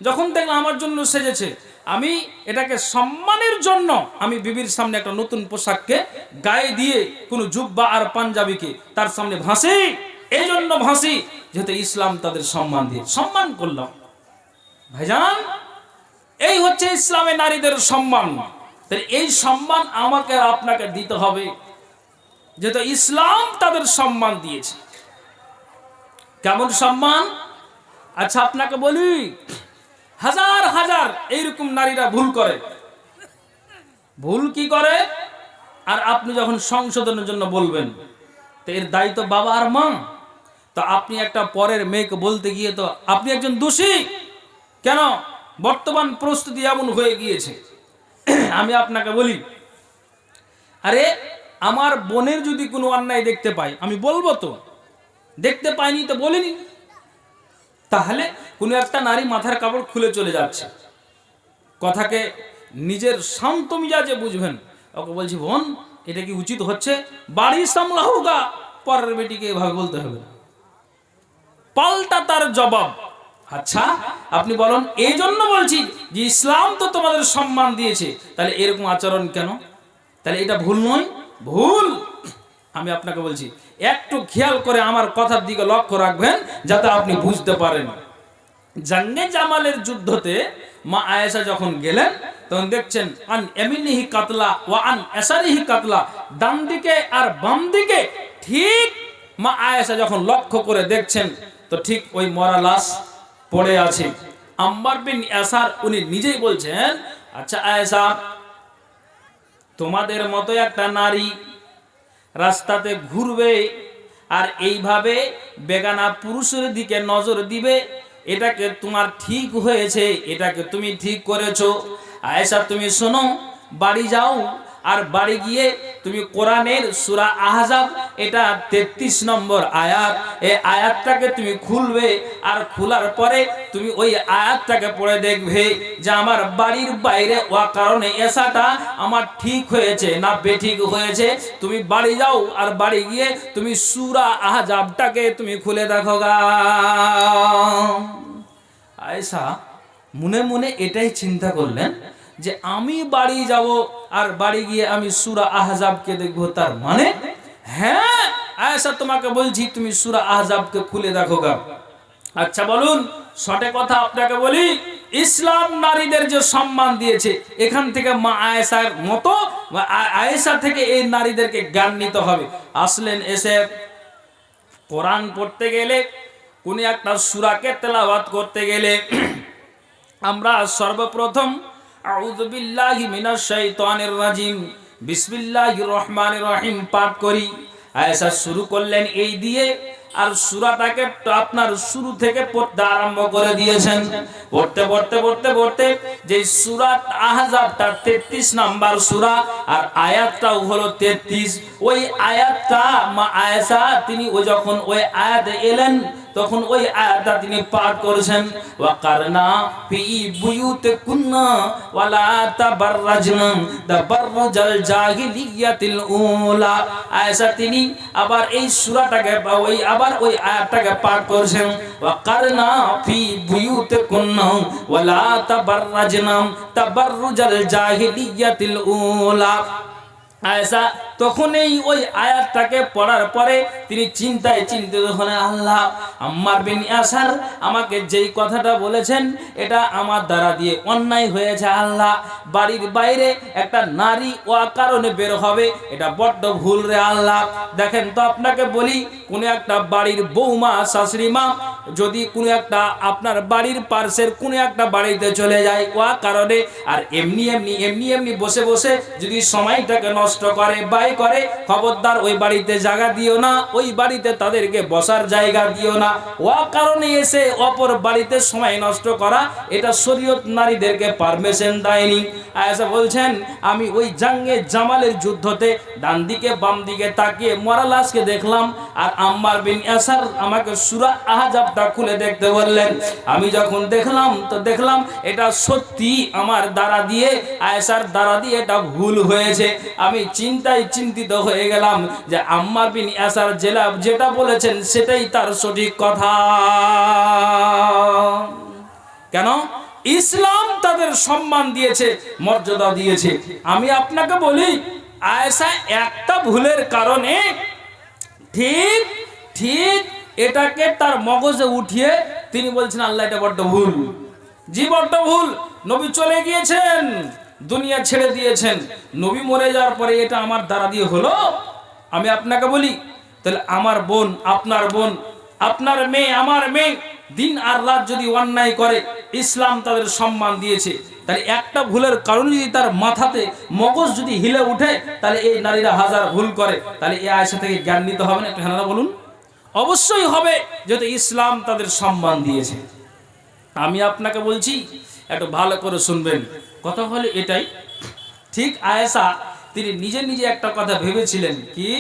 যখন দেখলাম আমার জন্য সেজেছে, আমি এটাকে সম্মানের জন্য আমি বিবির সামনে একটা নতুন পোশাককে গায়ে দিয়ে কোনো জুব্বা আর পাঞ্জাবিকে তার সামনে ভাসি, এই জন্য ভাসি যেহেতু ইসলাম তাদের সম্মান দিয়ে সম্মান করলাম। ভাইজান, এই হচ্ছে ইসলামে নারীদের সম্মান। তাই এই সম্মান আমাকে আপনাকে দিতে হবে, যেহেতু ইসলাম তাদের সম্মান দিয়েছে। কেমন সম্মান? আচ্ছা আপনাকে বলি, হাজার হাজার এইরকম নারীরা ভুল করে। ভুল কি করে? আর আপনি যখন সংশোধনের জন্য বলবেন, তো এর দায়িত্ব বাবা আর মা। তো আপনি একটা পরের মেয়েকে বলতে গিয়ে তো আপনি একজন দোষী, কেন বর্তমান প্রস্তুতি এমন হয়ে গিয়েছে। আমি আপনাকে বলি, আরে আমার বোনের যদি কোনো অন্যায় দেখতে পাই আমি বলবো তো, দেখতে পাইনি তো বলিনি। তাহলে কোনো একটা নারী মাথার কাপড় খুলে চলে যাচ্ছে, কথাকে নিজের শান্ত মিজাজে বুঝবেন। ওকে বলছি, বোন এটা কি উচিত হচ্ছে? বাড়ি সামলা হোগা, পরের বেটিকে এভাবে বলতে হবে না। পাল্টা তার জবাব, আচ্ছা আপনি বলুন, এই জন্য বলছি যে ইসলাম তো তোমাদের সম্মান দিয়েছে, তাহলে এরকম আচরণ কেন? তাহলে এটা ভুল নয়? ভুল। আমি আপনাকে বলছি, একটু খেয়াল করে আমার কথার দিকে লক্ষ্য রাখবেন যাতে আপনি বুঝতে পারেন। জাঙ্গে জামালের যুদ্ধতে মা আয়েশা যখন গেলেন তখন দেখছেন আন এমিনিহি কাতলা ওয়া আন এসারিহি কাতলা, ডান দিকে আর বাম দিকে ঠিক মা আয়েশা যখন লক্ষ্য করে দেখছেন তো ঠিক ওই মরা লাশ পড়ে আছে। আম্মার বিন ইয়াসার উনি নিজেই বলছেন, আচ্ছা আয়েশা, তোমাদের মতো একটা নারী রাস্তাতে ঘুরবে আর এইভাবে বেগানা পুরুষের দিকে নজর দিবে, এটাকে তোমার ঠিক হয়েছে? এটাকে তুমি ঠিক করেছো? আয়েশা তুমি শোনো, বাড়ি যাও আর বাড়ি গিয়ে তুমি কোরআনের সূরা আহজাব এটা 33 নম্বর আয়াত, এই আয়াতটাকে তুমি খুলবে আর খোলার পরে তুমি ওই আয়াতটাকে পড়ে দেখবে যে আমার বাড়ির বাইরে ওয়া কারণে এসাটা আমার ঠিক হয়েছে না বেঠিক হয়েছে। তুমি বাড়ি যাও আর বাড়ি গিয়ে তুমি সূরা আহজাবটাকে তুমি খুলে দেখো গা। আয়েশা মনে মনে এটাই চিন্তা করলেন যে আমি বাড়ি যাব আর বাড়ি গিয়ে আমি সূরা আহজাবকে দেখব, তার মানে হ্যাঁ আয়েশা তোমাকে বলছি তুমি সূরা আহজাবকে খুলে দেখো গা। আচ্ছা বলুন, সঠিক কথা আপনাকে বলি, ইসলাম নারীদের যে সম্মান দিয়েছে এখান থেকে মা আয়েশার মতো আয়েশা থেকে এই নারীদেরকে জ্ঞান নিতে হবে। আসলেন এসে কোরআন পড়তে গেলে, কোন একটা সূরাকে তেলাওয়াত করতে গেলে আমরা সর্বপ্রথম আউযু বিল্লাহি মিনাশ শাইতানির রাজিম বিসমিল্লাহির রহমানির রহিম পাঠ করি। আয়েশা শুরু করলেন এই দিয়ে, আর সূরাটাকে আপনার শুরু থেকে পড়তে আরম্ভ করে দিয়েছেন। পড়তে পড়তে পড়তে পড়তে যে সূরা আহজাবটা 33 নাম্বার সূরা আর আয়াতটাও হলো 33, ওই আয়াতটা মা আয়েশা তিনি ওই যখন ওই আয়াতে এলেন তখন ওই আয়াতটা তিনি পাঠ করেছেন, ওয়া কারনা ফি বুয়ুতিকুন্না ওয়ালা তাবাররাজনা তাবাররুজাল জাহিলিয়াতিল উলা। আয়েশা তিনি আবার এই সূরাটাকে আবার ওই আয়াতটাকে পাঠ করেছেন, ওয়া কারনা ফি বুয়ুতিকুন্না ওয়ালা তাবাররাজনা তাবাররুজাল জাহিলিয়াতিল উলা। আয়েশা তখনই ওই আয়াতটাকে পড়ার পরে তিনি চিন্তায় চিন্তিত হলেন, আল্লাহ আম্মার বিন ইয়াসার আমাকে যেই কথাটা বলেছেন এটা আমার দ্বারা দিয়ে অন্যায় হয়েছে। আল্লাহ বাড়ির বাইরে একটা নারী ও কারণে বের হবে, এটা বড্ড ভুল রে আল্লাহ। দেখেন তো আপনাকে বলি, কোন একটা বাড়ির বৌমা শাশুড়ি মা যদি কোনো একটা আপনার বাড়ির পার্শ্বের কোন একটা বাড়িতে চলে যায় ও কারণে আর এমনি এমনি এমনি এমনি বসে বসে যদি সময়টাকে নষ্ট করে ব্যয় করে, খবরদার ওই বাড়িতে জায়গা দিও না, ওই বাড়িতে তাদেরকে বসার জায়গা দিও না। ও কারণে এসে অপর বাড়িতে সময় নষ্ট করা এটা শরীয়ত নারীদেরকে পারমিশন দেয়নি। আয়েশা বলছেন আমি ওই জাঙ্গে জামালের যুদ্ধতে ডান দিকে বাম দিকে তাকিয়ে মরা লাশকে দেখলাম আর আম্মার বিন ইয়াসার আমাকে সূরা আহজাবটা খুলে দেখতে বললেন। আমি যখন দেখলাম তো দেখলাম এটা সত্যি আমার দ্বারা দিয়ে, আয়েশার দ্বারা দিয়ে এটা ভুল হয়েছে। আমি চিন্তায় চিন্তিত হয়ে গেলাম যে আম্মার বিন ইয়াসার যেটা বলেছেন সেটাই তার সঠিক কথা। কেন? ইসলাম তাদের সম্মান দিয়েছে, মর্যাদা দিয়েছে। আমি আপনাকে বলি আয়েশা একটা ভুলের কারণে ঠিক ঠিক এটাকে তার মগজে উঠিয়ে তিনি বলছেন আল্লাহ এটা বড্ড ভুল। জি বড্ড ভুল। নবী চলে গিয়েছেন, দুনিয়া ছেড়ে দিয়েছেন, নবী মরে যাওয়ার পরে এটা আমার দ্বারা দিয়ে হলো। আমি আপনাকে বলি তাহলে আমার বোন আপনার বোন, আপনার মেয়ে আমার মেয়ে দিন আর রাত যদি অন্যায় করে ইসলাম তাদের সম্মান দিয়েছে, তাহলে একটা ভুলের কারণে যদি তার মাথাতে মগজ যদি হিলে উঠে তাহলে এই নারীরা হাজার ভুল করে, তাহলে এই আয়েশা থেকে জ্ঞান নিতে হবে না? একটু হ্যাঁ বলুন। অবশ্যই হবে, যেহেতু ইসলাম তাদের সম্মান দিয়েছে। আমি আপনাকে বলছি একটু ভালো করে শুনবেন। কথা হলো এটাই, ঠিক আয়েশা তিনি নিজে নিজে একটা কথা ভেবেছিলেন কি,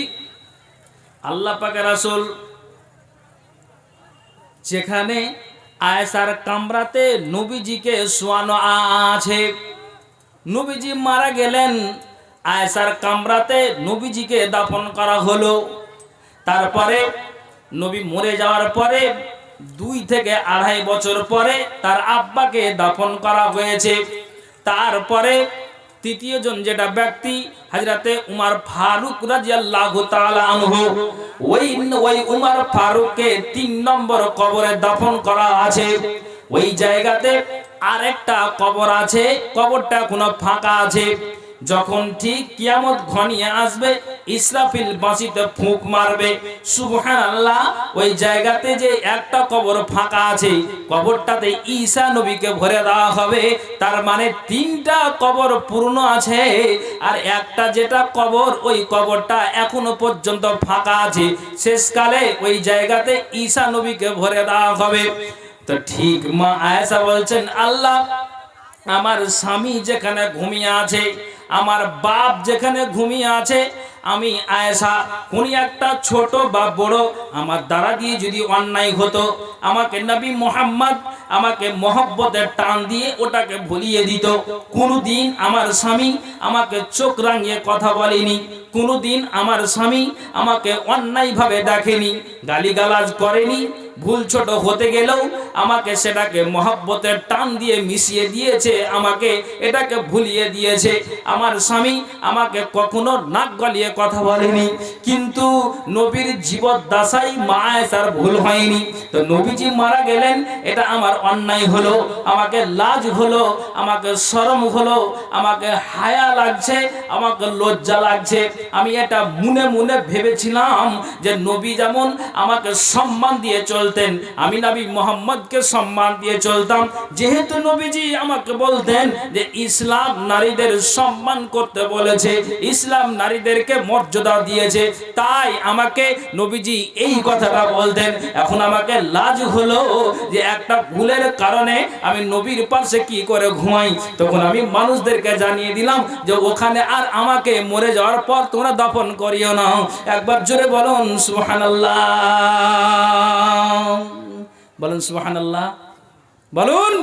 আল্লাহ পাকের রাসূল যেখানে আয়েশার কামরাতে নবীজিকে শোয়ানো আছে, নবীজি মারা গেলেন, আয়েশার কামরাতে নবীজিকে দাফন করা হলো। তারপরে নবী মরে যাওয়ার পরে 2 থেকে 2.5 বছর পরে তার আব্বাকে দাফন করা হয়েছে। তারপরে তৃতীয় জন যেটা ব্যক্তি হযরতে উমর ফারুক রাদিয়াল্লাহু তাআলা আনহু, ওই উমর ফারুককে 3 নম্বর কবরে দাফন করা আছে। ওই জায়গাতে আরেকটা কবর আছে, কবরটা এখনো ফাঁকা আছে। যখন ঠিক কিয়ামত ঘনিয়ে আসবে, ইসরাফিল বাঁশিতে ফুঁক মারবে, সুবহানাল্লাহ, ওই জায়গাতে যে একটা কবর ফাঁকা আছে, কবরটাতে ঈসা নবীকে ভরে দেওয়া হবে। তার মানে 3টা কবর পূর্ণ আছে, আর একটা যেটা কবর, ওই কবরটা এখনো পর্যন্ত ফাঁকা আছে। শেষকালে ওই জায়গাতে ঈসা নবীকে ভরে দেওয়া হবে। তো ঠিক মা আয়েশা বলছেন, আল্লাহ, আমার স্বামী যেখানে ঘুমিয়ে আছে, আমার বাপ যেখানে ঘুমিয়ে আছে, আমি আয়েশা কোন একটা ছোট বা বড় আমার দ্বারা দিয়ে যদি অন্যায় হতো, আমাকে নবী মুহাম্মদ আমাকে মহব্বতের টান দিয়ে ওটাকে ভুলিয়ে দিত। কোনদিন আমার স্বামী আমাকে চোখ রাঙিয়ে কথা বলেনি, কোনদিন আমার স্বামী আমাকে অন্যায়ভাবে দেখেনি, গালিগালাজ করেনি। ভুল ছোট হতে গেলেও আমাকে সেটাকে মহব্বতের টান দিয়ে মিশিয়ে দিয়েছে, আমাকে এটাকে ভুলিয়ে দিয়েছে। আমার স্বামী আমাকে কখনো নাক গলিয়ে কথা বলেনি। কিন্তু নবীর জীবদ্দশায় মা আয়েশার ভুল হয়নি। তো নবীজি মারা গেলেন, এটা আমার অন্যায় হলো, আমাকে লাজ হলো, আমাকে শরম হলো, আমাকে হায়া লাগছে, আমাকে লজ্জা লাগছে। আমি এটা মনে মনে ভেবেছিলাম যে নবী যেমন আমাকে সম্মান দিয়ে চলতেন, আমি নবী মুহাম্মদকে সম্মান দিয়ে চলতাম। যেহেতু নবীজি আমাকে বলতেন যে ইসলাম নারীদের সম্মান করতে বলেছে, ইসলাম নারীদেরকে মর্যাদা দিয়েছে, তাই আমাকে নবীজি এই কথাটা বলতেন। এখন আমাকে লাজ হলো যে একটা ভুলের কারণে আমি নবীর পাশে কি করে ঘুমাই। তখন আমি মানুষদেরকে জানিয়ে দিলাম যে ওখানে আর আমাকে মরে যাওয়ার পর তোমরা দাফন করিও না। একবার জোরে বলুন সুবহানাল্লাহ, বলুন সুবহানাল্লাহ, বলুন।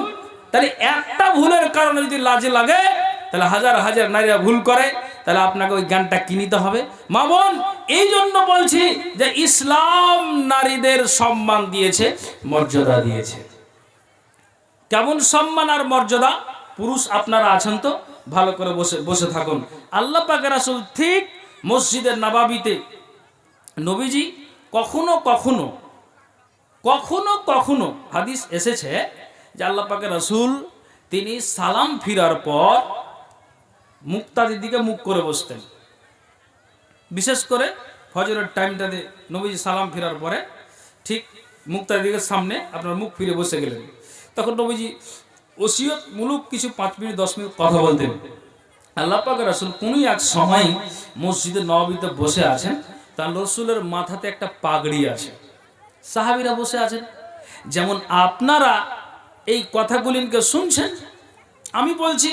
তাহলে একটা ভুলের কারণে যদি লাজে লাগে, তাহলে হাজার হাজার নারীরা ভুল করে, তাহলে আপনাকে ওই জ্ঞানটা কি নিতে হবে? মা বোন, এই জন্য বলছি যে ইসলাম নারীদের সম্মান দিয়েছে, মর্যাদা দিয়েছে। কেমন সম্মান আর মর্যাদা? পুরুষ আপনারা আছেন তো ভালো করে বসে বসে থাকুন। আল্লাহ পাকের রাসূল ঠিক মসজিদে নববীতে নবীজি কখনো কখনো কখনো কখনো হাদিস এসেছে যে আল্লাহ পাকের রাসূল তিনি সালাম ফিরার পর মুক্তাদির দিকে মুখ করে বসতেন। বিশেষ করে ফজরের টাইমটাতে নবীজি সালাম ফিরার পরে ঠিক মুক্তাদির সামনে আপনার মুখ ফিরে বসে গেলেন, তখন নবীজি ওসিয়ত মূলক কিছু 5 মিনিট 10 মিনিট কথা বলতেন। আল্লাহ পাকের রাসূল কোন এক সময় মসজিদে নববীতে বসে আছেন, তার রাসূলের মাথাতে একটা পাগড়ি আছে, সাহাবীরা বসে আছেন। যেমন আপনারা এই কথাগুলিকে শুনছেন, আমি বলছি,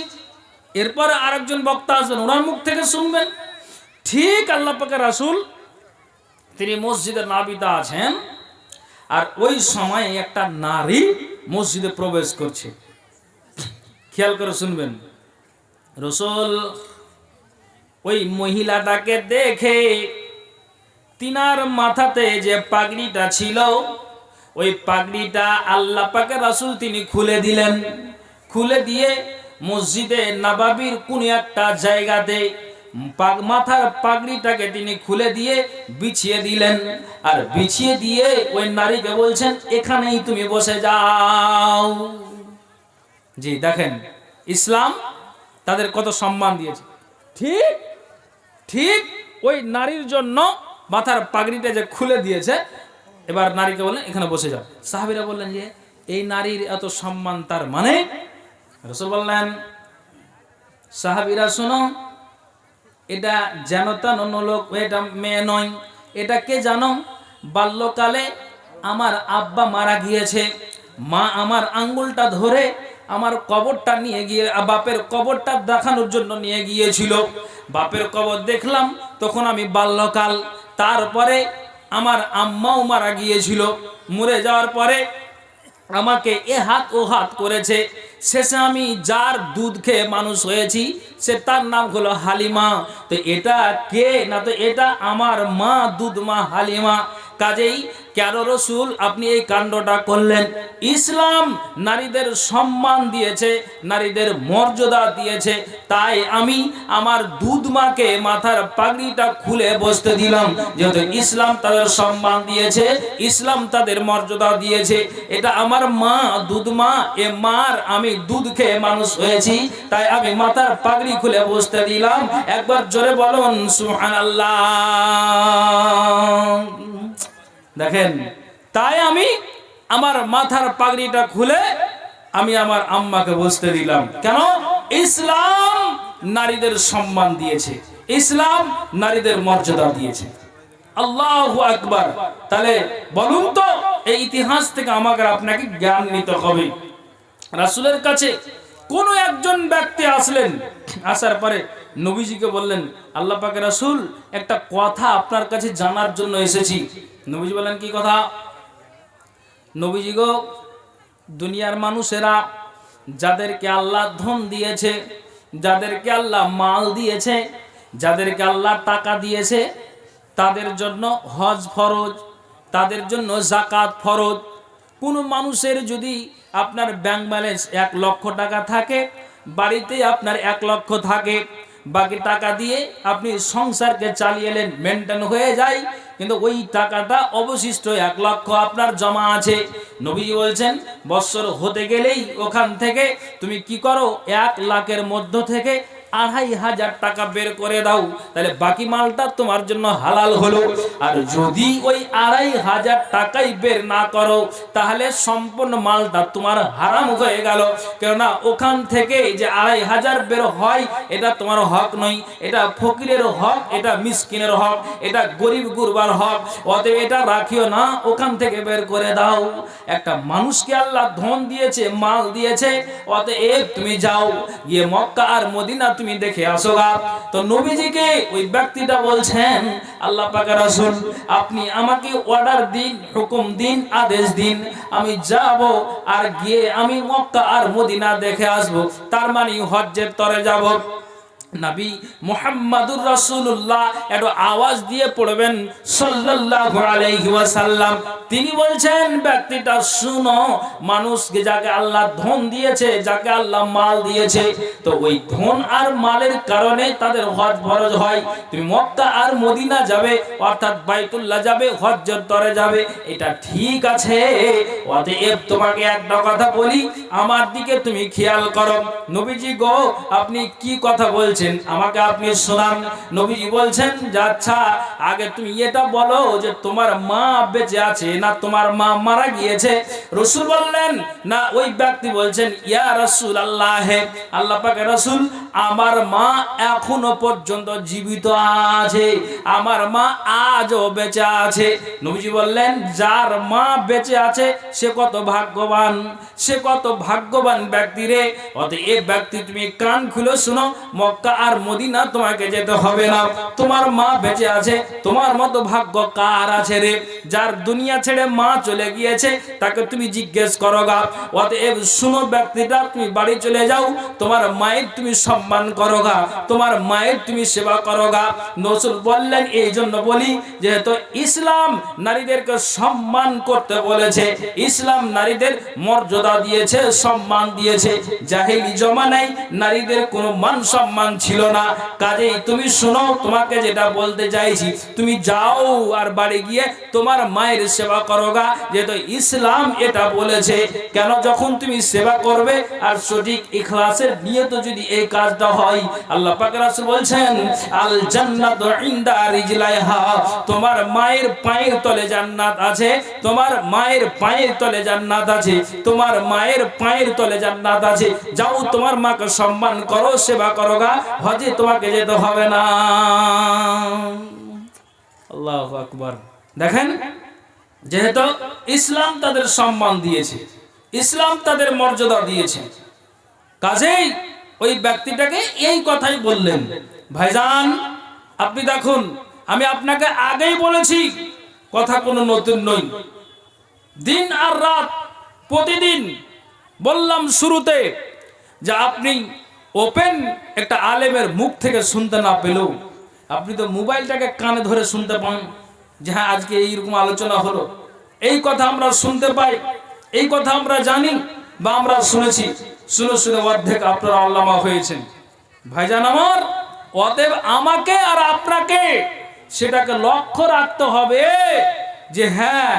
এরপরে আরেকজন বক্তা আসবেন, ওনার মুখ থেকে শুনবেন। ঠিক আল্লাহ পাকের রাসূল তিনি মসজিদে নববীতে আছেন, আর ওই সময় একটা নারী মসজিদে প্রবেশ করছে। খেয়াল করে শুনবেন। রাসূল ওই মহিলাটাকে দেখে তিনার মাথাতে যে পাগড়িটা ছিল, ওই পাগড়িটা আল্লাহ পাকের রাসূল তিনি খুলে দিলেন। খুলে দিয়ে মসজিদে নববীর কোন একটা জায়গাতে মাথার পাগড়িটাকে তিনি খুলে দিয়ে বিছিয়ে দিলেন। আর বিছিয়ে দিয়ে ওই নারীকে বলছেন, এখানেই তুমি বসে যাও। জি দেখেন, ইসলাম তাদের কত সম্মান দিয়েছে। ঠিক ঠিক ওই নারীর জন্য মাথার পাগড়িটা যে খুলে দিয়েছে, এবার নারীকে বললেন এখানে বসে যাও। সাহাবীরা বললেন যে এই নারীর এত সম্মান, তার মানে? রাসূল বললেন, সাহাবীরা শোনো, এটা যেন তেন লোক, এটা মেয়ে নয়। এটা কে জানো? বাল্যকালে আমার আব্বা মারা গিয়েছে, মা আমার আঙ্গুলটা ধরে আমার কবরটা নিয়ে গিয়ে বাপের কবরটা দেখানোর জন্য নিয়ে গিয়েছিল। বাপের কবর দেখলাম, তখন আমি বাল্যকাল। তারপরে আমার আম্মাও মারা গিয়েছিল। মরে যাওয়ার পরে আমাকে এ হাত ও হাত করেছে। শেষে আমি যার দুধ খেয়ে মানুষ হয়েছি, সে তার নাম হলো হালিমা। তো এটা কে? না, তো এটা আমার মা, দুধ মা হালিমা। কাজেই কেন রসুল আপনি এই কাণ্ডটা করলেন? ইসলাম নারীদের সম্মান দিয়েছে, নারীদের মর্যাদা দিয়েছে, তাই আমি আমার দুধ মাকে মাথার পাগড়িটা খুলে বসতে দিলাম। যেহেতু ইসলাম তাদের সম্মান দিয়েছে, ইসলাম তাদের মর্যাদা দিয়েছে, এটা আমার মা, দুধ মা, এ মার আমি দুধ খেয়ে মানুষ হয়েছি, তাই আমি মাথার পাগড়ি খুলে বসতে দিলাম। একবার জোরে বলুন সুবহানাল্লাহ। দেখেন, তাই আমি আমার মাথার পাগড়িটা খুলে আমি আমার আম্মাকে বসতে দিলাম। কেন? ইসলাম নারীদের সম্মান দিয়েছে, ইসলাম নারীদের মর্যাদা দিয়েছে। আল্লাহু আকবার। তাহলে বলুন তো, এই ইতিহাস থেকে আমাকে আপনাকে জ্ঞান নিতে হবে। রাসূলের কাছে কোন একজন ব্যক্তি আসলেন, আসার পরে নবীজিকে বললেন, আল্লাহ পাকের রাসূল, একটা কথা আপনার কাছে জানার জন্য এসেছি। নবীজি বললেন, কি কথা? নবীজি গো, দুনিয়ার মানুষেরা যাদেরকে আল্লাহ ধন দিয়েছে, যাদেরকে আল্লাহ মাল দিয়েছে, যাদেরকে আল্লাহ টাকা দিয়েছে, তাদের জন্য হজ ফরজ, তাদের জন্য যাকাত ফরজ। কোনো মানুষের যদি আপনার ব্যাংক ব্যালেন্স 1 লক্ষ টাকা থাকে, বাড়িতে আপনার 1 লক্ষ থাকে, বাকি টাকা দিয়ে আপনি সংসারকে চালিয়ে এলেন, মেনটেন হয়ে যায়, কিন্তু ওই টাকাটা অবশিষ্ট 1 লক্ষ আপনার জমা আছে। নবীজি বলছেন, বৎসর হতে গেলেই ওখান থেকে তুমি কি করো, 1 লাখের মধ্য থেকে 2500 টাকা বের করে দাও, তাহলে বাকি মালটা তোমার জন্য হালাল হলো। আর যদি ওই 2500 টাকাই বের না করো, তাহলে সম্পূর্ণ মালটা তোমার হারাম হয়ে গেল। কেননা ওখান থেকে যে 2500 বের হয়, এটা তোমার হক নয়, এটা ফকিরের হক, এটা মিসকিনের হক, এটা গরিব গুরবার হক। অতএব এটা রাখিও না, ওখান থেকে বের করে দাও। একটা মানুষকে আল্লাহ ধন দিয়েছে, মাল দিয়েছে, অতএব তুমি যাও, গিয়ে মক্কা আর মদিনা তুমি দেখে আসো গা। তো নবীজিকে ওই ব্যক্তিটা বলছেন, আল্লাহ পাকের রাসূল, আপনি আমাকে অর্ডার দিন, হুকুম দিন, আদেশ দিন, আমি যাব আর গিয়ে আমি মক্কা আর মদিনা দেখে আসব, তার মানে হজ্জের তরে যাব। নবী মুহাম্মাদুর রাসূলুল্লাহ একটু আওয়াজ দিয়ে পড়বেন সাল্লাল্লাহু আলাইহি ওয়াসাল্লাম। তিনি বলছেন, ব্যক্তিটা শুনো, মানুষকে যাকে আল্লাহ ধন দিয়েছে, যাকে আল্লাহ মাল দিয়েছে, তো ওই ধন আর মালের কারণে তাদের হজ ফরজ হয়। তুমি মক্কা আর মদিনা যাবে, অর্থাৎ বাইতুল্লাহ যাবে, হজ্জের তরে যাবে, এটা ঠিক আছে। অতএব তোমাকে একটা কথা বলি, আমার দিকে তুমি খেয়াল করো। নবীজি গো, আপনি কি কথা বলছেন, আমাকে আপনি শোনান। নবীজি বলছেন যে আচ্ছা, আগে তুমি এটা বলো যে তোমার মা বেঁচে আছে না তোমার মা মারা গিয়েছে? রাসূল বললেন না। ওই ব্যক্তি বলছেন, ইয়া রাসূলুল্লাহ, আল্লাহ পাকের রাসূল, আমার মা এখনো পর্যন্ত জীবিত আছে, আমার মা আজও বেঁচে আছে। নবীজি বললেন, যার মা বেঁচে আছে সে কত ভাগ্যবান, সে কত ভাগ্যবান ব্যক্তি রে। অতএব ব্যক্তি তুমি কান খুলে শুনো, মক্কা আর মদিনা তোমাকে যেতে হবে না, তোমার মা বেঁচে আছে, তোমার মতো ভাগ্য কার আছে রে? যার দুনিয়া ছেড়ে মা চলে গিয়েছে, তাকে তুমি জিজ্ঞেস করো গা। অতএব শুনো ব্যক্তিটা, তুমি বাড়ি চলে যাও, তোমার মায়ের তুমি সম্মান করো গা, তোমার মায়ের তুমি সেবা করো গা। রাসূল বললেন, এই জন্য বলি, যেহেতু ইসলাম নারীদেরকে সম্মান করতে বলেছে, ইসলাম নারীদের মর্যাদা দিয়েছে, সম্মান দিয়েছে। জাহেলি জমানায় নারীদের কোনো মান সম্মান ছিল না। কাজেই তুমি শোনো, তোমাকে যেটা বলতে চাইছি, তুমি যাও আর বাড়ি গিয়ে তোমার মায়ের সেবা করো গা, যেহেতু ইসলাম এটা বলেছে। কেন? যখন তুমি সেবা করবে আর সঠিক ইখলাসের নিয়ত যদি এই কাজটা হয়, আল্লাহ পাক রাসূল বলছেন, আল জান্নাতু ইনদা রিজলাইহা, তোমার মায়ের পায়ের তলে জান্নাত আছে, তোমার মায়ের পায়ের তলে জান্নাত আছে, তোমার মায়ের পায়ের তলে জান্নাত আছে। যাও তোমার মাকে সম্মান করো, সেবা করো গা, হজে তোমাকে যেতে হবে না। আল্লাহু আকবার। দেখেন, যেহেতু ইসলাম তাদের সম্মান দিয়েছে, ইসলাম তাদের মর্যাদা দিয়েছে। কাজেই ওই ব্যক্তিটাকে এই কথাই বললেন। ভাইজান আপনি দেখুন, আমি আপনাকে আগেই বলেছি, কথা কোনো নতুন নয়। দিন আর রাত প্রতিদিন বললাম শুরুতে যে আপনি ওপেন একটা আলেমের মুখ থেকে শুনতে না পেলেও আপনি তো মোবাইলটাকে কানে ধরে শুনতে পান যে হ্যাঁ আজকে এইরকম আলোচনা হলো। এই কথা আমরা শুনতে পাই, এই কথা আমরা জানি বা আমরা শুনেছি। শুনে শুনে অর্ধেক আপনারা আল্লামা হয়েছেন। ভাইজান আমার, অতএব আমাকে আর আপনাকে সেটাকে লক্ষ্য রাখতে হবে যে হ্যাঁ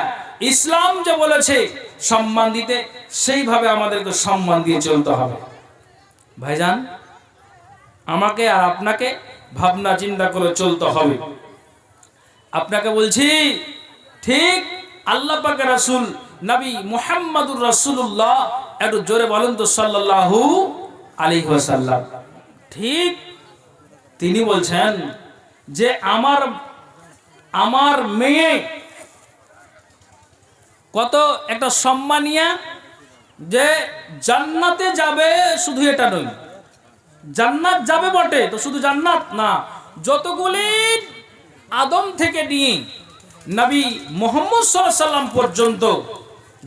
ইসলাম যে বলেছে সম্মান দিতে, সেইভাবে আমাদেরকে সম্মান দিয়ে চলতে হবে। ভাইজান আমাকে আর আপনাকে ভাবনা চিন্তা করে চলতে হবে। আপনাকে বলছি ঠিক আল্লাহ পাকের রাসূল নবী মুহাম্মদুর রাসূলুল্লাহ, একটু জোরে বলেন তো সাল্লাল্লাহু আলাইহি ওয়াসাল্লাম, ঠিক তিনি বলছেন যে আমার মেয়ে কত একটা সম্মানিয়া, যে জান্নাতে যাবে। শুধু এটা নয়, জান্নাত যাবে বটে, তো শুধু জান্নাত না, যতগুলি আদম থেকে নিয়ে নবী মুহাম্মদ সাল্লাল্লাহু আলাইহি ওয়াসাল্লাম পর্যন্ত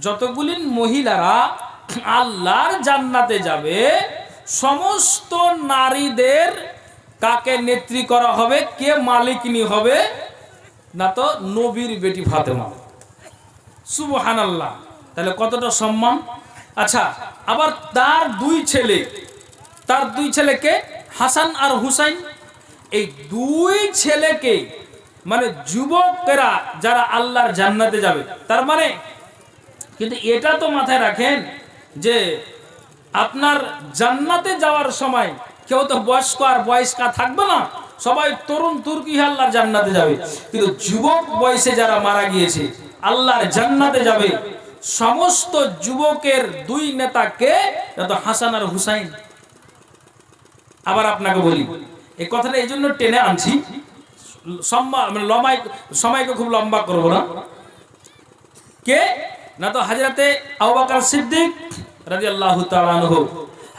যতগুলি মহিলারা আল্লাহর জান্নাতে যাবে, সমস্ত নারীদের কাকে নেত্রী করা হবে, কে মালিকিনী হবে না, তো নবীর বেটি ফাতেমা। সুবহানাল্লাহ, তাহলে কতটা সম্মান। আচ্ছা, আবার তার দুই ছেলেকে হাসান আর হুসাইন, এই দুই ছেলেকে মানে যুবকেরা যারা আল্লাহর জান্নাতে যাবে, তার মানে কিন্তু এটা তো মাথায় রাখেন যে আপনার জান্নাতে যাওয়ার সময় কেউ তো বয়স্ক আর বয়স্কা থাকবে না, সবাই তরুণ তুর্কি আল্লাহর জান্নাতে যাবে। কিন্তু যুবক বয়সে যারা মারা গিয়েছে আল্লাহর জান্নাতে যাবে, সমস্ত যুবকের দুই নেতাকে হাসান আর হুসাইন। আবার আপনাকে বলি, এই কথাটা এই জন্য টেনে আনছি, সময়কে খুব লম্বা করবো না। কে না তো হযরতে আবু বকর সিদ্দিক রাদিয়াল্লাহু তাআলা আনহু,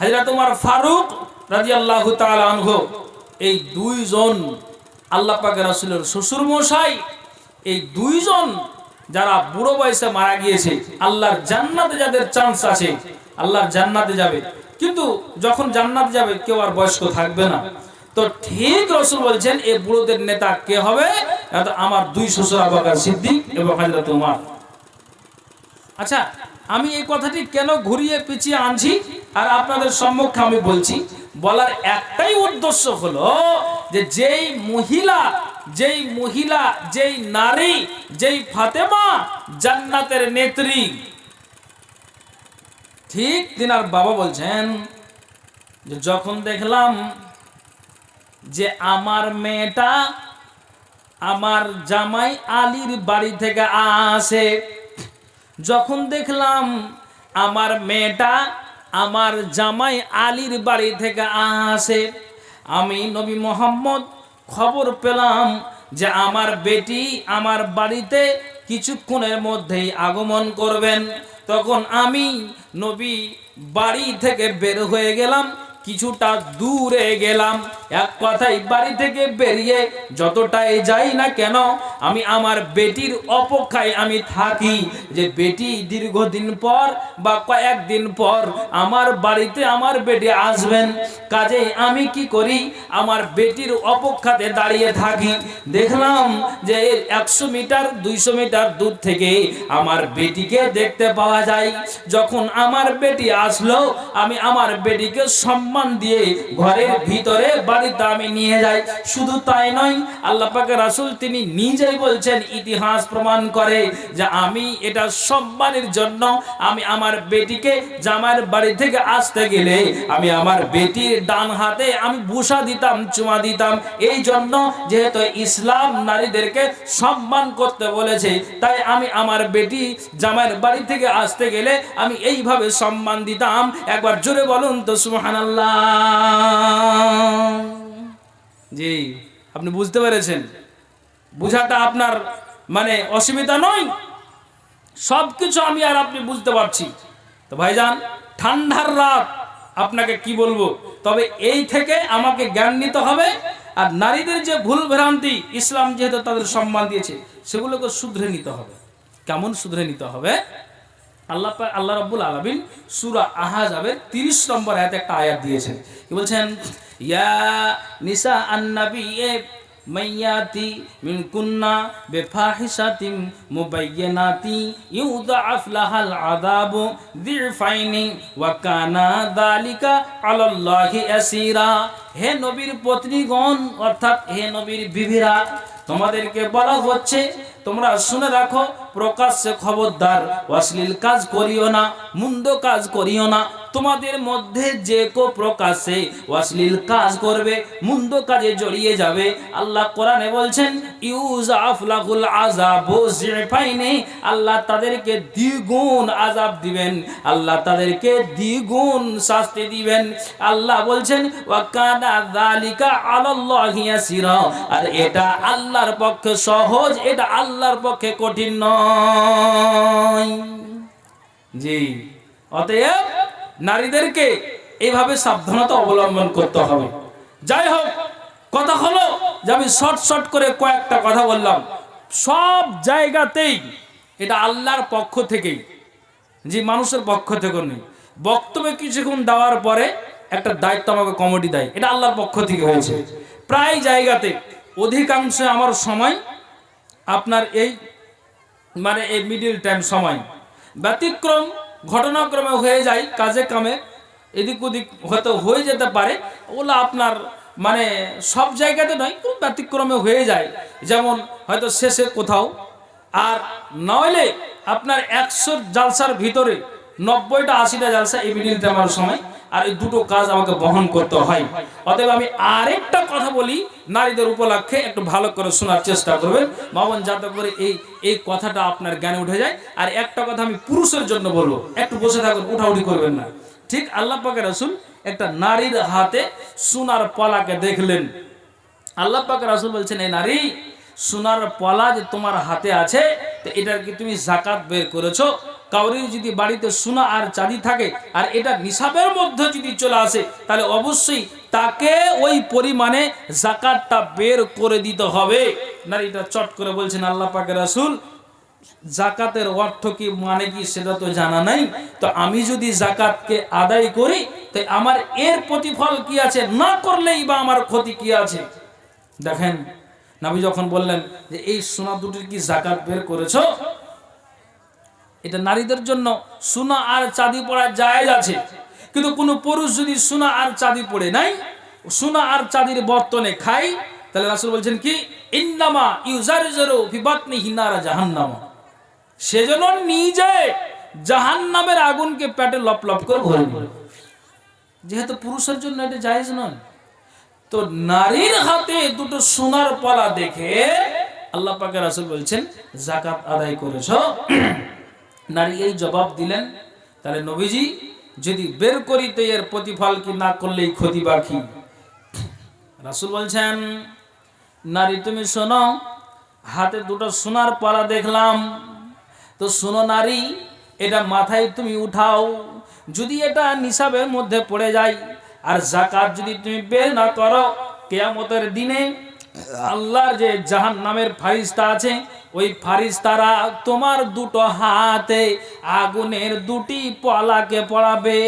হযরত ওমর ফারুক রাদিয়াল্লাহু তাআলা আনহু, এই দুইজন আল্লাহ পাকের রাসূলের শ্বশুর মশাই, এই দুইজন যারা বুড়ো বয়সে মারা গিয়েছে, আল্লাহর জান্নাতে যাদের চান্স আছে আল্লাহর জান্নাতে যাবে। কিন্তু যখন জান্নাতে যাবে কেউ আর বয়স্ক থাকবে না। তো ঠিক রাসূল বলছেন এই বুড়োদের নেতা কে হবে, আমার দুই শ্বশুর আবু বকর সিদ্দিক এবং হযরত ওমর। আচ্ছা, আমি এই কথাটি কেন ঘুরিয়ে পিছিয়ে আনছি আর আপনাদের সম্মুখে আমি বলছি, বলার একটাই উদ্দেশ্য হলো যে যেই মহিলা যেই নারী, যেই ফাতেমা জান্নাতের নেত্রী, ঠিক তিনার বাবা বলছেন যে যখন দেখলাম যে আমার মেয়েটা আমার জামাই আলীর বাড়ি থেকে আসে, যখন দেখলাম আমার মেয়েটা আমার জামাই আলীর বাড়ি থেকে আসে, আমি নবী মুহাম্মদ খবর পেলাম যে আমার বেটি আমার বাড়িতে কিছুক্ষণের মধ্যেই আগমন করবেন। তখন আমি নবী বাড়ি থেকে বের হয়ে গেলাম, কিছুটা দূরে গেলাম। এক কথায় বাড়ি থেকে বেরিয়ে যতটাই যাই না কেন আমি আমার বেটির অপেক্ষায় আমি থাকি যে বেটি দীর্ঘদিন পর বা কয়েকদিন পর আমার বাড়িতে আমার বেটি আসবেন। কাজেই আমি কি করি, আমার বেটির অপেক্ষাতে দাঁড়িয়ে থাকি। দেখলাম যে 100 মিটার 200 মিটার দূর থেকে আমার বেটিকে দেখতে পাওয়া যায়। যখন আমার বেটি আসলো আমি আমার বেটিকে সম্মান দিয়ে ঘরের ভিতরে বাড়িতে আমি নিয়ে যাই। শুধু তাই নয়, আল্লাহ পাকের রাসূল তিনি নিজেই বলছেন, ইতিহাস প্রমাণ করে যে আমি এটা সম্মানের জন্য আমি আমার বেটিকে জামাইয়ের বাড়ি থেকে আসতে গেলে আমি আমার বেটির ডান হাতে আমি বুসা দিতাম, চুমা দিতাম। এই জন্য যেহেতু ইসলাম নারীদেরকে সম্মান করতে বলেছে, তাই আমি আমার বেটি জামাইয়ের বাড়ি থেকে আসতে গেলে আমি এইভাবে সম্মান দিতাম। একবার জোরে বলুন তো সুবহানাল্লাহ। জি, আপনি বুঝতে পেরেছেন, বুঝাটা আপনার মানে অসুবিধা নয়, সবকিছু আমি আর আপনি বুঝতে পারছি। তো ভাইজান ঠান্ডার রাত আপনাকে কি বলবো, তবে এই থেকে আমাকে জ্ঞান নিতে হবে। আর নারীদের যে ভুল ভ্রান্তি ইসলাম যেহেতু তাদের সম্মান দিয়েছে সেগুলোকে শুধরে নিতে হবে। কেমন শুধরে নিতে হবে? আল্লাহ রাব্বুল আলামিন সূরা আহজাবের 30 নম্বর আয়াতে একটা আয়াত দিয়েছেন। কি বলছেন? ইয়া নিসা আন-নাবিয়্যে মাইয়াতি মিনকুন্না বিফাহিশাতিন মুবায়্যিনাতি ইউদাআফ লাহাল আযাবু যিফাইনি ওয়া কানা যালিকা আলাল্লাহি ইয়াসীরা। হে নবীর পত্নীগণ, অর্থাৎ হে নবীর বিবিরা, তোমাদেরকে বলা হচ্ছে তোমরা শুনে রাখো, প্রকাশ্যে খবরদার অশ্লীল কাজ করিও না, মন্দ কাজ করিও না। তোমাদের মধ্যে যে কেউ প্রকাশ্যে অশ্লীল কাজ করবে, মন্দ কাজে জড়িয়ে যাবে, আল্লাহ কোরআনে বলছেন ইউজাফ লাহুল আযাবু যিফাইনি, আল্লাহ তাদেরকে দ্বিগুণ আযাব দিবেন, আল্লাহ তাদেরকে দ্বিগুণ শাস্তি দিবেন। আল্লাহ বলছেন ওয়া কানা যালিকা আলাল্লাহি ইয়াসীরা, আর এটা আল্লাহর পক্ষে সহজ, এটা আল্লাহর পক্ষে কঠিন নয়। জি, অতএব নারীদেরকে এইভাবে সাবধানতা অবলম্বন করতে হবে। যাই হোক, কথা হলো যে আমি শর্ট করে কয়েকটা কথা বললাম, সব জায়গাতেই এটা আল্লাহর পক্ষ থেকেই, যে মানুষের পক্ষ থেকে নেই। বক্তব্যে কিছুক্ষণ দেওয়ার পরে একটা দায়িত্ব আমাকে কমিটি দেয়, এটা আল্লাহর পক্ষ থেকে হয়েছে। প্রায় জায়গাতে অধিকাংশ আমার সময় আপনার এই এই মিডিল টাইম সময়, ব্যতিক্রম ঘটনাক্রমে হয়ে যায়, কাজে কামে এদিক ওদিক হয়তো হয়ে যেতে পারে, ওগুলো আপনার সব জায়গাতে নয়, খুব ব্যতিক্রমে হয়ে যায়। যেমন হয়তো শেষে কোথাও, আর নইলে আপনার 100 জালসার ভিতরে 90টা 80টা জালসা এই মিডিল টাইম আমার সময়, আর এই দুটো কাজ আমাকে বহন করতে হয়। অতএব আমি আরেকটা কথা বলি নারীদের উপলক্ষে, একটু ভালো করে শোনার চেষ্টা করবেন মামন, যাতে করে এই কথাটা আপনার জ্ঞানে উঠে যায়। আর একটা কথা আমি পুরুষের জন্য বলবো, একটু বসে থাকুন, উঠাউঠি করবেন না। ঠিক আল্লাহ পাকের রাসূল একটা নারীর হাতে সোনার পলাকে দেখলেন। আল্লাহ পাকের রাসূল বলছেন, এই নারী, সোনার পলা যে তোমার হাতে আছে, তো এটার কি তুমি যাকাত বের করেছো? কাউরির যদি বাড়িতে সোনা আর চাঁদি থাকে আর এটা নিসাবের মধ্যে যদি চলে আসে, তাহলে অবশ্যই তাকে ওই পরিমাণে যাকাতটা বের করে দিতে হবে। নারীটা চট করে বলছেন, আল্লাহ পাকের রাসূল, যাকাতের অর্থ কি, মানে কি সেটা তো জানা নাই, তো আমি যদি যাকাতকে আদায় করি তাই আমার এর প্রতিফল কি আছে, না করলেই বা আমার ক্ষতি কি আছে? দেখেন নবী যখন বললেন যে এই সোনা দুটির কি যাকাত বের করেছো, এটা নারীদের জন্য সোনা আর চাঁদি পড়া জায়েজ আছে, কিন্তু কোনো পুরুষ যদি সোনা আর চাঁদি পড়ে নাই, সোনা আর চাঁদির বর্তনে খাই, তাহলে রাসূল বলছেন কি, ইন্নামা ইউজারজিরু ফি বাতনিহি নারা জাহান্নাম, সেজন্য নিজে জাহান্নামের আগুনকে পেটে লপ লপ করে ভরে নেবে। যেহেতু পুরুষের জন্য এটা জায়েজ নয়, তো নারীর হাতে দুটো সোনার পলা দেখে আল্লাহ পাকের রাসূল বলছেন যাকাত আদায় করেছো? নারী এই জবাব দিলেন। তাহলে নবীজি যদি বের করিতে এর প্রতিফল কি, না করলেই ক্ষতি বাকি? রাসূল বলছেন, নারী তুমি শোনো, হাতে দুটো সোনার পলা দেখলাম, তো শোনো নারী, এটা মাথায় তুমি উঠাও। যদি এটা নিসাবের মধ্যে পড়ে যায় আর যাকাত যদি তুমি বের না করো, কিয়ামতের দিনে আল্লাহর যে জাহান্নামের ফারিস্তা আছে, ওই ফারিস্তারা তোমার দুটো হাতে আগুনের দুটি পলাকে পড়াবে।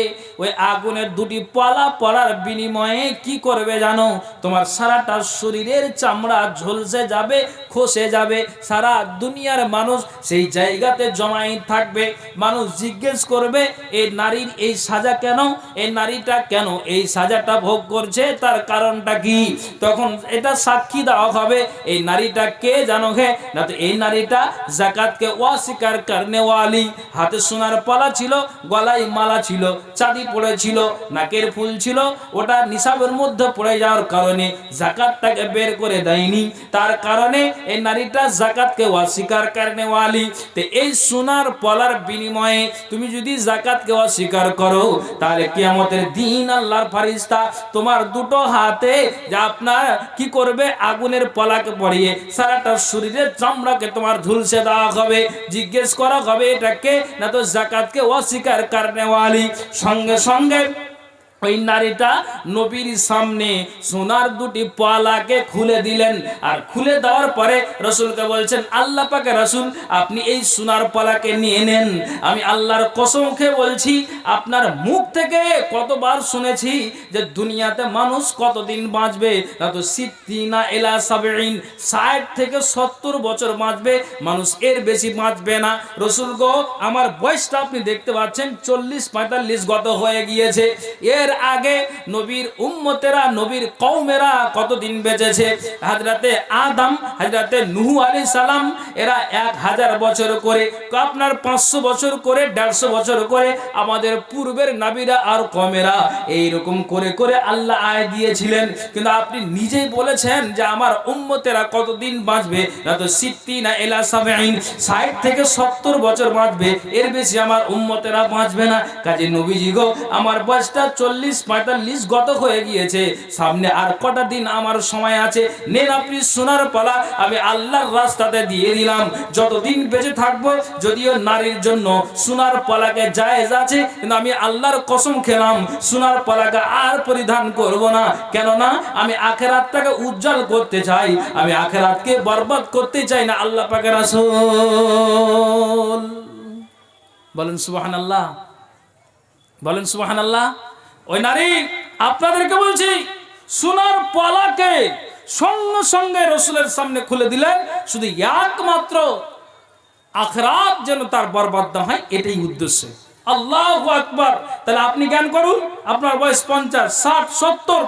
ওই আগুনের দুটি পলা পড়ার বিনিময়ে কি করবে জানো? তোমার সারাটা শরীরের চামড়া ঝলসে যাবে, খসে যাবে। সারা দুনিয়ার মানুষ সেই জায়গাতে জমাই থাকবে। মানুষ জিজ্ঞেস করবে, এই নারীর এই সাজা কেন, এই নারীটা কেন এই সাজাটা ভোগ করছে, তার কারণটা কি? তখন এটা সাক্ষী দেওয়া হবে, এই নারীটা কে জানো? হে না, তো এই নারীটা যাকাতকে অস্বীকার করনে ওয়ালি। হাতে সোনার পলা ছিল, গলায় মালা ছিল, চাঁদি পড়েছিল, নাকের ফুল ছিল, ওটা নিসাবের মধ্যে পড়ে যাওয়ার কারণে যাকাতটাকে বের করে দেয়নি। তার কারণে এই নারীটা জাকাতকে অস্বীকার করনে ওয়ালি। তো এই সোনার পলার বিনিময়ে তুমি যদি জাকাতকে অস্বীকার করো, তাহলে কিয়ামতের দিন আল্লাহর ফারিস্তা তোমার দুটো হাতে যে আপনার কি করবে, আগুনের পলাকে পরিয়ে সারাটা শরীরের চামড়াকে তোমার ঝুলসে দেওয়া হবে। জিজ্ঞেস করা হবে এটা কে, না তো জাকাতকে অস্বীকার করনে ওয়ালি। সঙ্গে সঙ্গে ওই নারীটা নবীর সামনে সোনার দুটি পলাকে খুলে দিলেন। আর খুলে দেওয়ার পরে রসুলকে বলছেন, আল্লাহ পাকে রসুল আপনি এই সোনার পলাকে নিয়ে নেন। আমি আল্লাহর কসম খেয়ে বলছি, আপনার মুখ থেকে কতবার শুনেছি যে দুনিয়াতে মানুষ কতদিন বাঁচবে, না তো 60 থেকে 70 বছর বাঁচবে, মানুষ এর বেশি বাঁচবে না। রসুল গো, আমার বয়সটা আপনি দেখতে পাচ্ছেন 40-45 গত হয়ে গিয়েছে। এর আগে নবীর উম্মতেরা, নবীর কওমেরা কতদিন বেঁচেছে? হযরতে আদম, হযরতে নূহ আলাইহিস সালাম, এরা 1000 বছর করে, আপনার 500 বছর করে, 150 বছর করে আমাদের পূর্বের নবীরা আর কওমেরা এইরকম করে করে আল্লাহ আয় দিয়েছিলেন। কিন্তু আপনি নিজেই বলেছেন যে আমার উম্মতেরা কতদিন বাঁচবে, না তো 60 থেকে 70 বছর বাঁচবে, এর বেশি আমার উম্মতেরা বাঁচবে না। কাজে নবীজি গো, আমার বয়সটা 40-45 গত হয়ে গিয়েছে, সামনে আর কটা দিন আমার সময় আছে, নেন আপনি সোনার পলা, আমি আল্লাহর রাস্তাতে দিয়ে দিলাম। যতদিন বেঁচে থাকবো, যদিও নারীর জন্য সোনার পলাকে জায়েজ আছে, কিন্তু আমি আল্লাহর কসম খেলাম সোনার পলাকে আর পরিধান করব না। কেননা আমি আখিরাতটাকে উজ্জ্বল করতে চাই, আমি আখিরাতকে বরবাদ করতে চাই না। আল্লাহ পাকের রাসূল বলেন সুবহানাল্লাহ, বলেন সুবহানাল্লাহ। ওই নারী, আপনাদেরকে বলছি, সোনার পলাকে সঙ্গে সঙ্গে রসুলের সামনে খুলে দিলেন, শুধু একমাত্র আখিরাত যেন তার বরবাদ না হয়, এটাই উদ্দেশ্য। আল্লাহু আকবার। তাহলে আপনি জ্ঞান করুন, আপনার বয়স 50, 60, 70,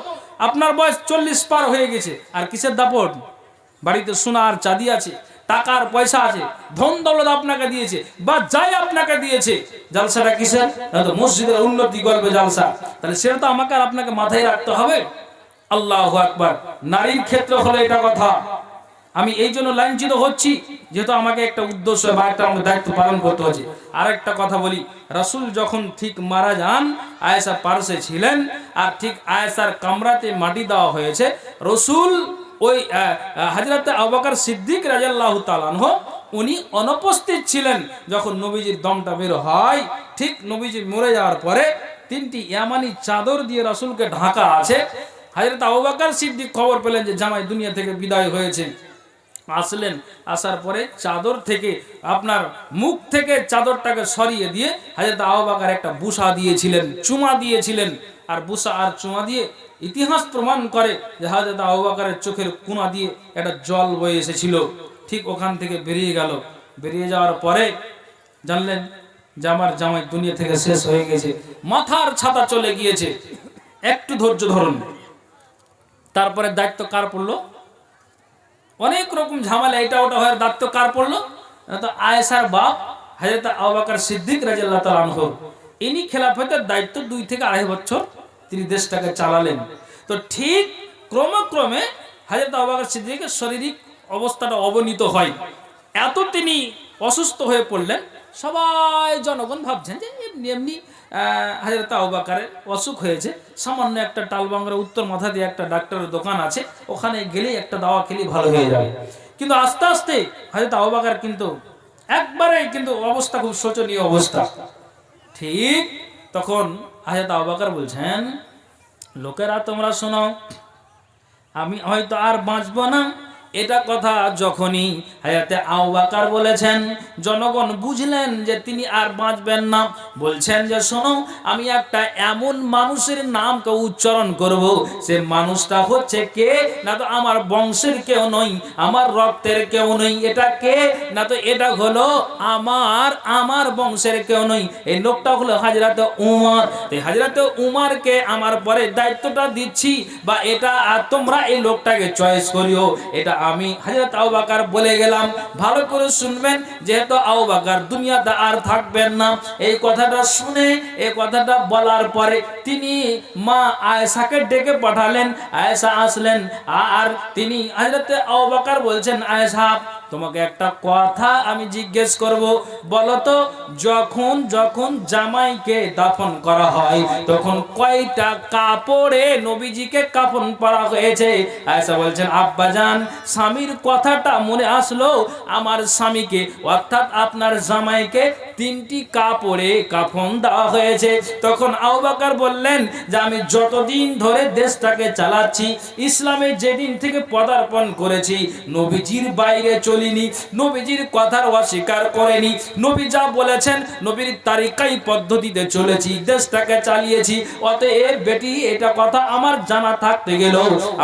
আপনার বয়স 40 পার হয়ে গেছে, আর কিসের দাপট? বাড়িতে সোনা আর চাঁদি আছে, টাকার পয়সা আছে, ধন দৌলত আপনাকে দিয়েছে, বা যাই আপনাকে দিয়েছে, জালসাটা কিসের? না তো মসজিদের উন্নতি করবে জালসা। তাহলে সেটা তো আমাকে আর আপনাকে মাথায় রাখতে হবে। আল্লাহু আকবার। নারীর ক্ষেত্রে হলো এটা কথা। আমি এই জন্য লাঞ্ছিত হচ্ছি, যেহেতু আমাকে একটা উদ্দেশ্য বা একটা আমাকে দায়িত্ব পালন করতে হচ্ছে। আর একটা কথা বলি, রাসূল যখন ঠিক মারা যান, আয়েশা পার্শ্বে ছিলেন, আর ঠিক আয়েশার কামরাতে মাটি দেওয়া হয়েছে। রসুল ওই হযরত আবু বকর সিদ্দিক রাদিয়াল্লাহু তাআলা আনহু উনি অনুপস্থিত ছিলেন যখন নবীজির দমটা বের হয়। ঠিক নবীজি মরে যাওয়ার পরে 3টি ইয়ামানি চাদর দিয়ে রাসূলকে ঢাকা আছে। হযরত আবু বকর সিদ্দিক খবর পেলেন যে জামাই দুনিয়া থেকে বিদায় হয়েছে। আসলেন, আসার পরে চাদর থেকে আপনার মুখ থেকে চাদরটাকে সরিয়ে দিয়ে হযরত আবু বকর একটা বুসা দিয়েছিলেন, চুমা দিয়েছিলেন। আর বুসা আর চুমা দিয়ে ইতিহাস প্রমাণ করে যে হযরত আবু বকরের চোখের কোণা দিয়ে একটা জল বয়ে এসেছিল। ঠিক ওখান থেকে বেরিয়ে গেল। বেরিয়ে যাওয়ার পরে জানলেন যে আমার জামাই দুনিয়া থেকে শেষ হয়ে গেছে, মাথার ছাতা চলে গিয়েছে। একটু ধৈর্য ধরুন। তারপরে দায়িত্ব কার পড়লো? অনেক রকম ঝামেলা, এটা ওটা হয়ে দায়িত্ব কার পড়লো? তো আয়েশার বাপ হযরত আবু বকর সিদ্দিক রাদিয়াল্লাহু তাআলা আনহু। ইনি খেলাফতের দায়িত্ব 2 থেকে 2.5 বছর তিনি দেশটাকে চালালেন। তো ঠিক ক্রমে হযরত আবু বকর সিদ্দিকের শারীরিক অবস্থাটা অবনীত হয়, এত তিনি অসুস্থ হয়ে পড়লেন। সবাই জনগণ ভাবছেন যে এমনি এমনি হযরত আবু বকরের অসুখ হয়েছে, সামান্য একটা টালবাংরা উত্তর মাথা দিয়ে একটা ডাক্তারের দোকান আছে, ওখানে গেলেই একটা দাওয়া খেলে ভালো হয়ে যাবে। কিন্তু আস্তে আস্তে হযরত আবু বকর কিন্তু একবারে কিন্তু অবস্থা খুব শোচনীয় অবস্থা। ঠিক তখন হযরত আবু বকর বলছেন, লোকেরা তোমরা শোনো, আমি হয়তো আর বাঁচবো না। এটা কথা যখনই হযরত আবু বকর বলেছেন, জনগণ বুঝলেন যে তিনি আর বাঁচবেন না। বলছেন যে শোনো, আমি একটা এমন মানুষের নামকে উচ্চারণ করব, সে মানুষটা হচ্ছে কে? না তো আমার বংশের কেউ নই, আমার রক্তের কেউ নই। এটা কে? না তো এটা হলো আমার বংশের কেউ নই। এই লোকটা হলো হযরত উমর। এই হযরত উমরকে আমার পরে দায়িত্বটা দিচ্ছি, বা এটা তোমরা এই লোকটাকে চয়েস করিও। এটা আমি হযরত আবু বকর বলে গেলাম। ভালো করে শুনবেন, যেহেতু আবু বকর দুনিয়াতে আর থাকবেন না। এই কথাটা শুনে, এই কথাটা বলার পরে তিনি মা আয়েশাকে ডেকে পাঠালেন। আয়েশা আসলেন, আর তিনি হযরত আবু বকর বলছেন, আয়েশা তোমাকে একটা কথা আমি জিজ্ঞেস করব, বলো তো যখন যখন জামাইকে দাফন করা হয় তখন কয়টা কাপড়ে নবীজিকে কাফন পরা হয়েছে? আয়েশা বলছেন, আব্বাজান স্বামীর কথাটা মনে আসলো, আমার স্বামীকে অর্থাৎ আপনার জামাইকে 3টি কাপড়ে কাফন দেওয়া হয়েছে। তখন আবু বকর বললেন যে আমি যতদিন ধরে দেশটাকে চালাচ্ছি, ইসলামে যেদিন থেকে পদার্পণ করেছি, নবীজির বাইরে চলিনি, নবীজির কথার অস্বীকার করেনি, নবী যা বলেছেন নবীর তারিকাই পদ্ধতিতে চলেছি, দেশটাকে চালিয়েছি। অতএব বেটি এটা কথা আমার জানা থাকতে গেল,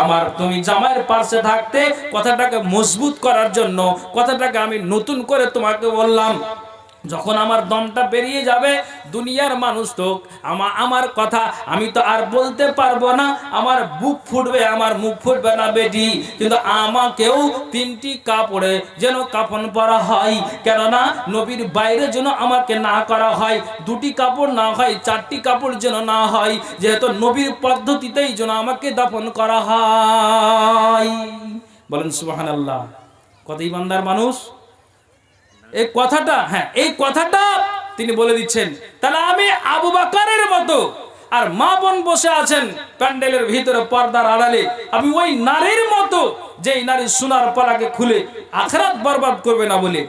আমার তুমি জামাইয়ের পাশে থাকতে, কথাটাকে মজবুত করার জন্য কথাটাকে আমি নতুন করে তোমাকে বললাম। যখন আমার দমটা বেরিয়ে যাবে, দুনিয়ার মানুষ তো আমার কথা আমি তো আর বলতে পারবো না, আমার বুক ফুটবে, আমার মুখ ফুটবে না বেটি, কিন্তু আমাকেও 3টি কাপড়ে যেন কাফন পরা হয়। কেননা নবীর বাইরে যেন আমাকে না করা হয়, 2টি কাপড় না হয়, 4টি কাপড় যেন না হয়, যেহেতু নবীর পদ্ধতিতেই যেন আমাকে দাফন করা হয়। বলেন সুবহানাল্লাহ। কত ইমানদার মানুষ! এই কথাটা, হ্যাঁ এই কথাটা তিনি বলে দিচ্ছেন। তাহলে আমি আবু বকরের মতো, আর মা বোন বসে আছেন প্যান্ডেলের ভিতরে পর্দার আড়ালে, আমি ওই নারীর মতো, যেই নারী সোনার পলাকে খুলে আখিরাত বরবাদ করবে না বলে,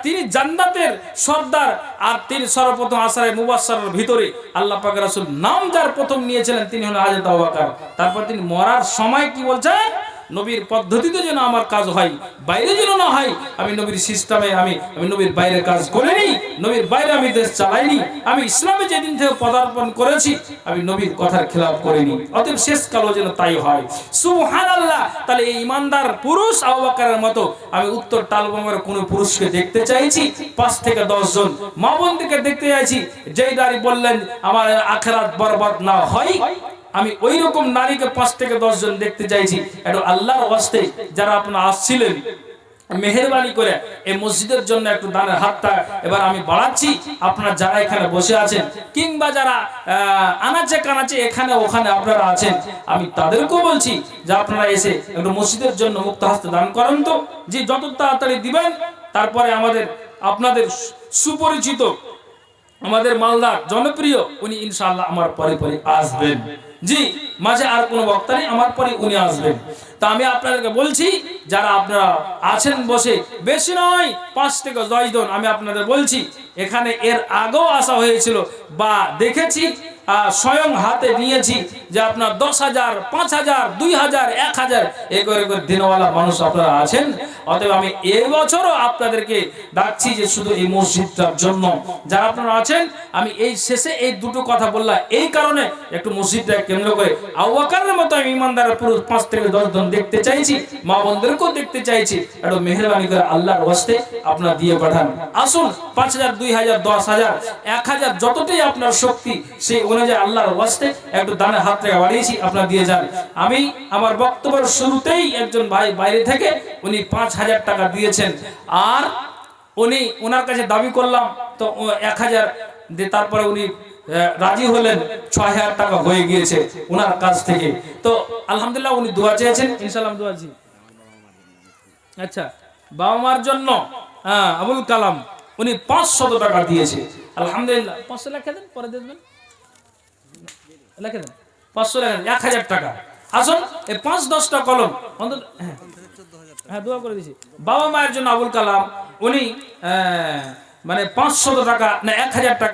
তিনি জান্নাতের সর্দার, আর তিনি সর্বপ্রথম আশারায়ে মুবাশশারার ভিতরে আল্লাহ পাকের রাসূল নাম যার প্রথম নিয়েছিলেন তিনি হলেন হযরত আবু বকর। তারপর তিনি মরার সময় কি বলছেন? নবীর পদ্ধতিতে যেন আমার কাজ হয়, বাইরে যেন না হয়। আমি নবীর সিস্টেমে আমি নবীর বাইরে কাজ করিনি, নবীর বাইরে আমি দেশ চালাইনি, আমি ইসলামে যেদিন থেকে পদার্পণ করেছি আমি নবীর কথার খেলাফ করিনি। অতএব শেষ কালও যেন তাই হয়। সুবহানাল্লাহ। তাহলে এই ইমানদার পুরুষ আবু বকরের মতো আমি উত্তর টালবঙ্গের কোন পুরুষকে দেখতে চাইছি, 5 থেকে 10 জন মা বোনকে দেখতে চাইছি, যেই নারী বললেন আমার আখিরাত বরবাদ না হয়, আমি ওই রকম নারীকে 5 থেকে 10 জন দেখতে চাইছি। একটু আল্লাহর ওয়াস্তে যারা আপনারা আসছিলেন, মেহেরবানি করে এই মসজিদের জন্য একটু দানের হাতটা এবার আমি বাড়াচ্ছি। আপনারা যারা এখানে বসে আছেন, কিংবা যারা আনাচে কানাচে এখানে ওখানে আপনারা আছেন, আমি তাদেরকেও বলছি যে আপনারা এসে একটু মসজিদের জন্য মুক্ত হস্তে দান করেন তো, যে যত তাড়াতাড়ি দিবেন। তারপরে আপনাদের সুপরিচিত, আমাদের মালদার জনপ্রিয়, উনি ইনশাআল্লাহ আমার পরে পরে আসবেন। জি, মাঝে আর কোনো বক্তা নেই, আমার পরে উনি আসবেন। তা আমি আপনাদেরকে বলছি, যারা আপনারা আছেন বসে, বেশি নয় 5 থেকে 10 জন, আমি আপনাদের বলছি, এখানে এর আগেও আসা হয়েছিল বা দেখেছি, স্বয়ং হাতে নিয়েছি যে আপনার 10,000, 5,000, 2,000, 1,000 এই করে দিনওয়ালা মানুষ আপনারা আছেন। অতএব আমি এই বছরও আপনাদেরকে ডাকছি যে শুধু এই মসজিদটার জন্য যারা আপনারা আছেন, আমি এই শেষে এই দুটো কথা বললাম এই কারণে, একটু মসজিদটা কেন্দ্র করে আবু বকরের মতো আমি ইমানদারের পুরো 5 থেকে 10 জন দেখতে চাইছি, মা বোনদেরকেও দেখতে চাইছি। একটু মেহেরবানি করে আল্লাহর ওয়াস্তে আপনারা দিয়ে পাঠান। আসুন 5,000, 2,000, 10,000, 1,000 যতটাই আপনার শক্তি, সেই অনুযায়ী আল্লাহর ওয়াস্তে একটু দানের হাত থেকে বাড়িয়েছি, আপনারা দিয়ে যান। আমি আমার বক্তব্যের শুরুতেই একজন ভাই বাইরে থেকে উনি 5,000 টাকা দিয়েছেন, আর ওনার কাছে দাবি করলাম তো 1,000 দিয়ে, তারপরে উনি রাজি হলেন, 6,000 টাকা হয়ে গিয়েছে ওনার কাছ থেকে। তো আলহামদুলিল্লাহ উনি দোয়া চেয়েছেন, ইনশাআল্লাহ দোয়া জি। আচ্ছা, বাবা মার জন্য আবুল কালাম উনি 500 টাকা দিয়েছে, আলহামদুলিল্লাহ। 500 লেখা দেন, পরে দেবেন, লেখা দেন 500 লেখা দেন, 1,000 টাকা। আসুন এই 5-10টা কলম অন্তত, হ্যাঁ দোয়া করে দিয়েছি বাবা মায়ের জন্য। আবুল কালাম উনি মানে 500 টাকা না 1,000 টাকা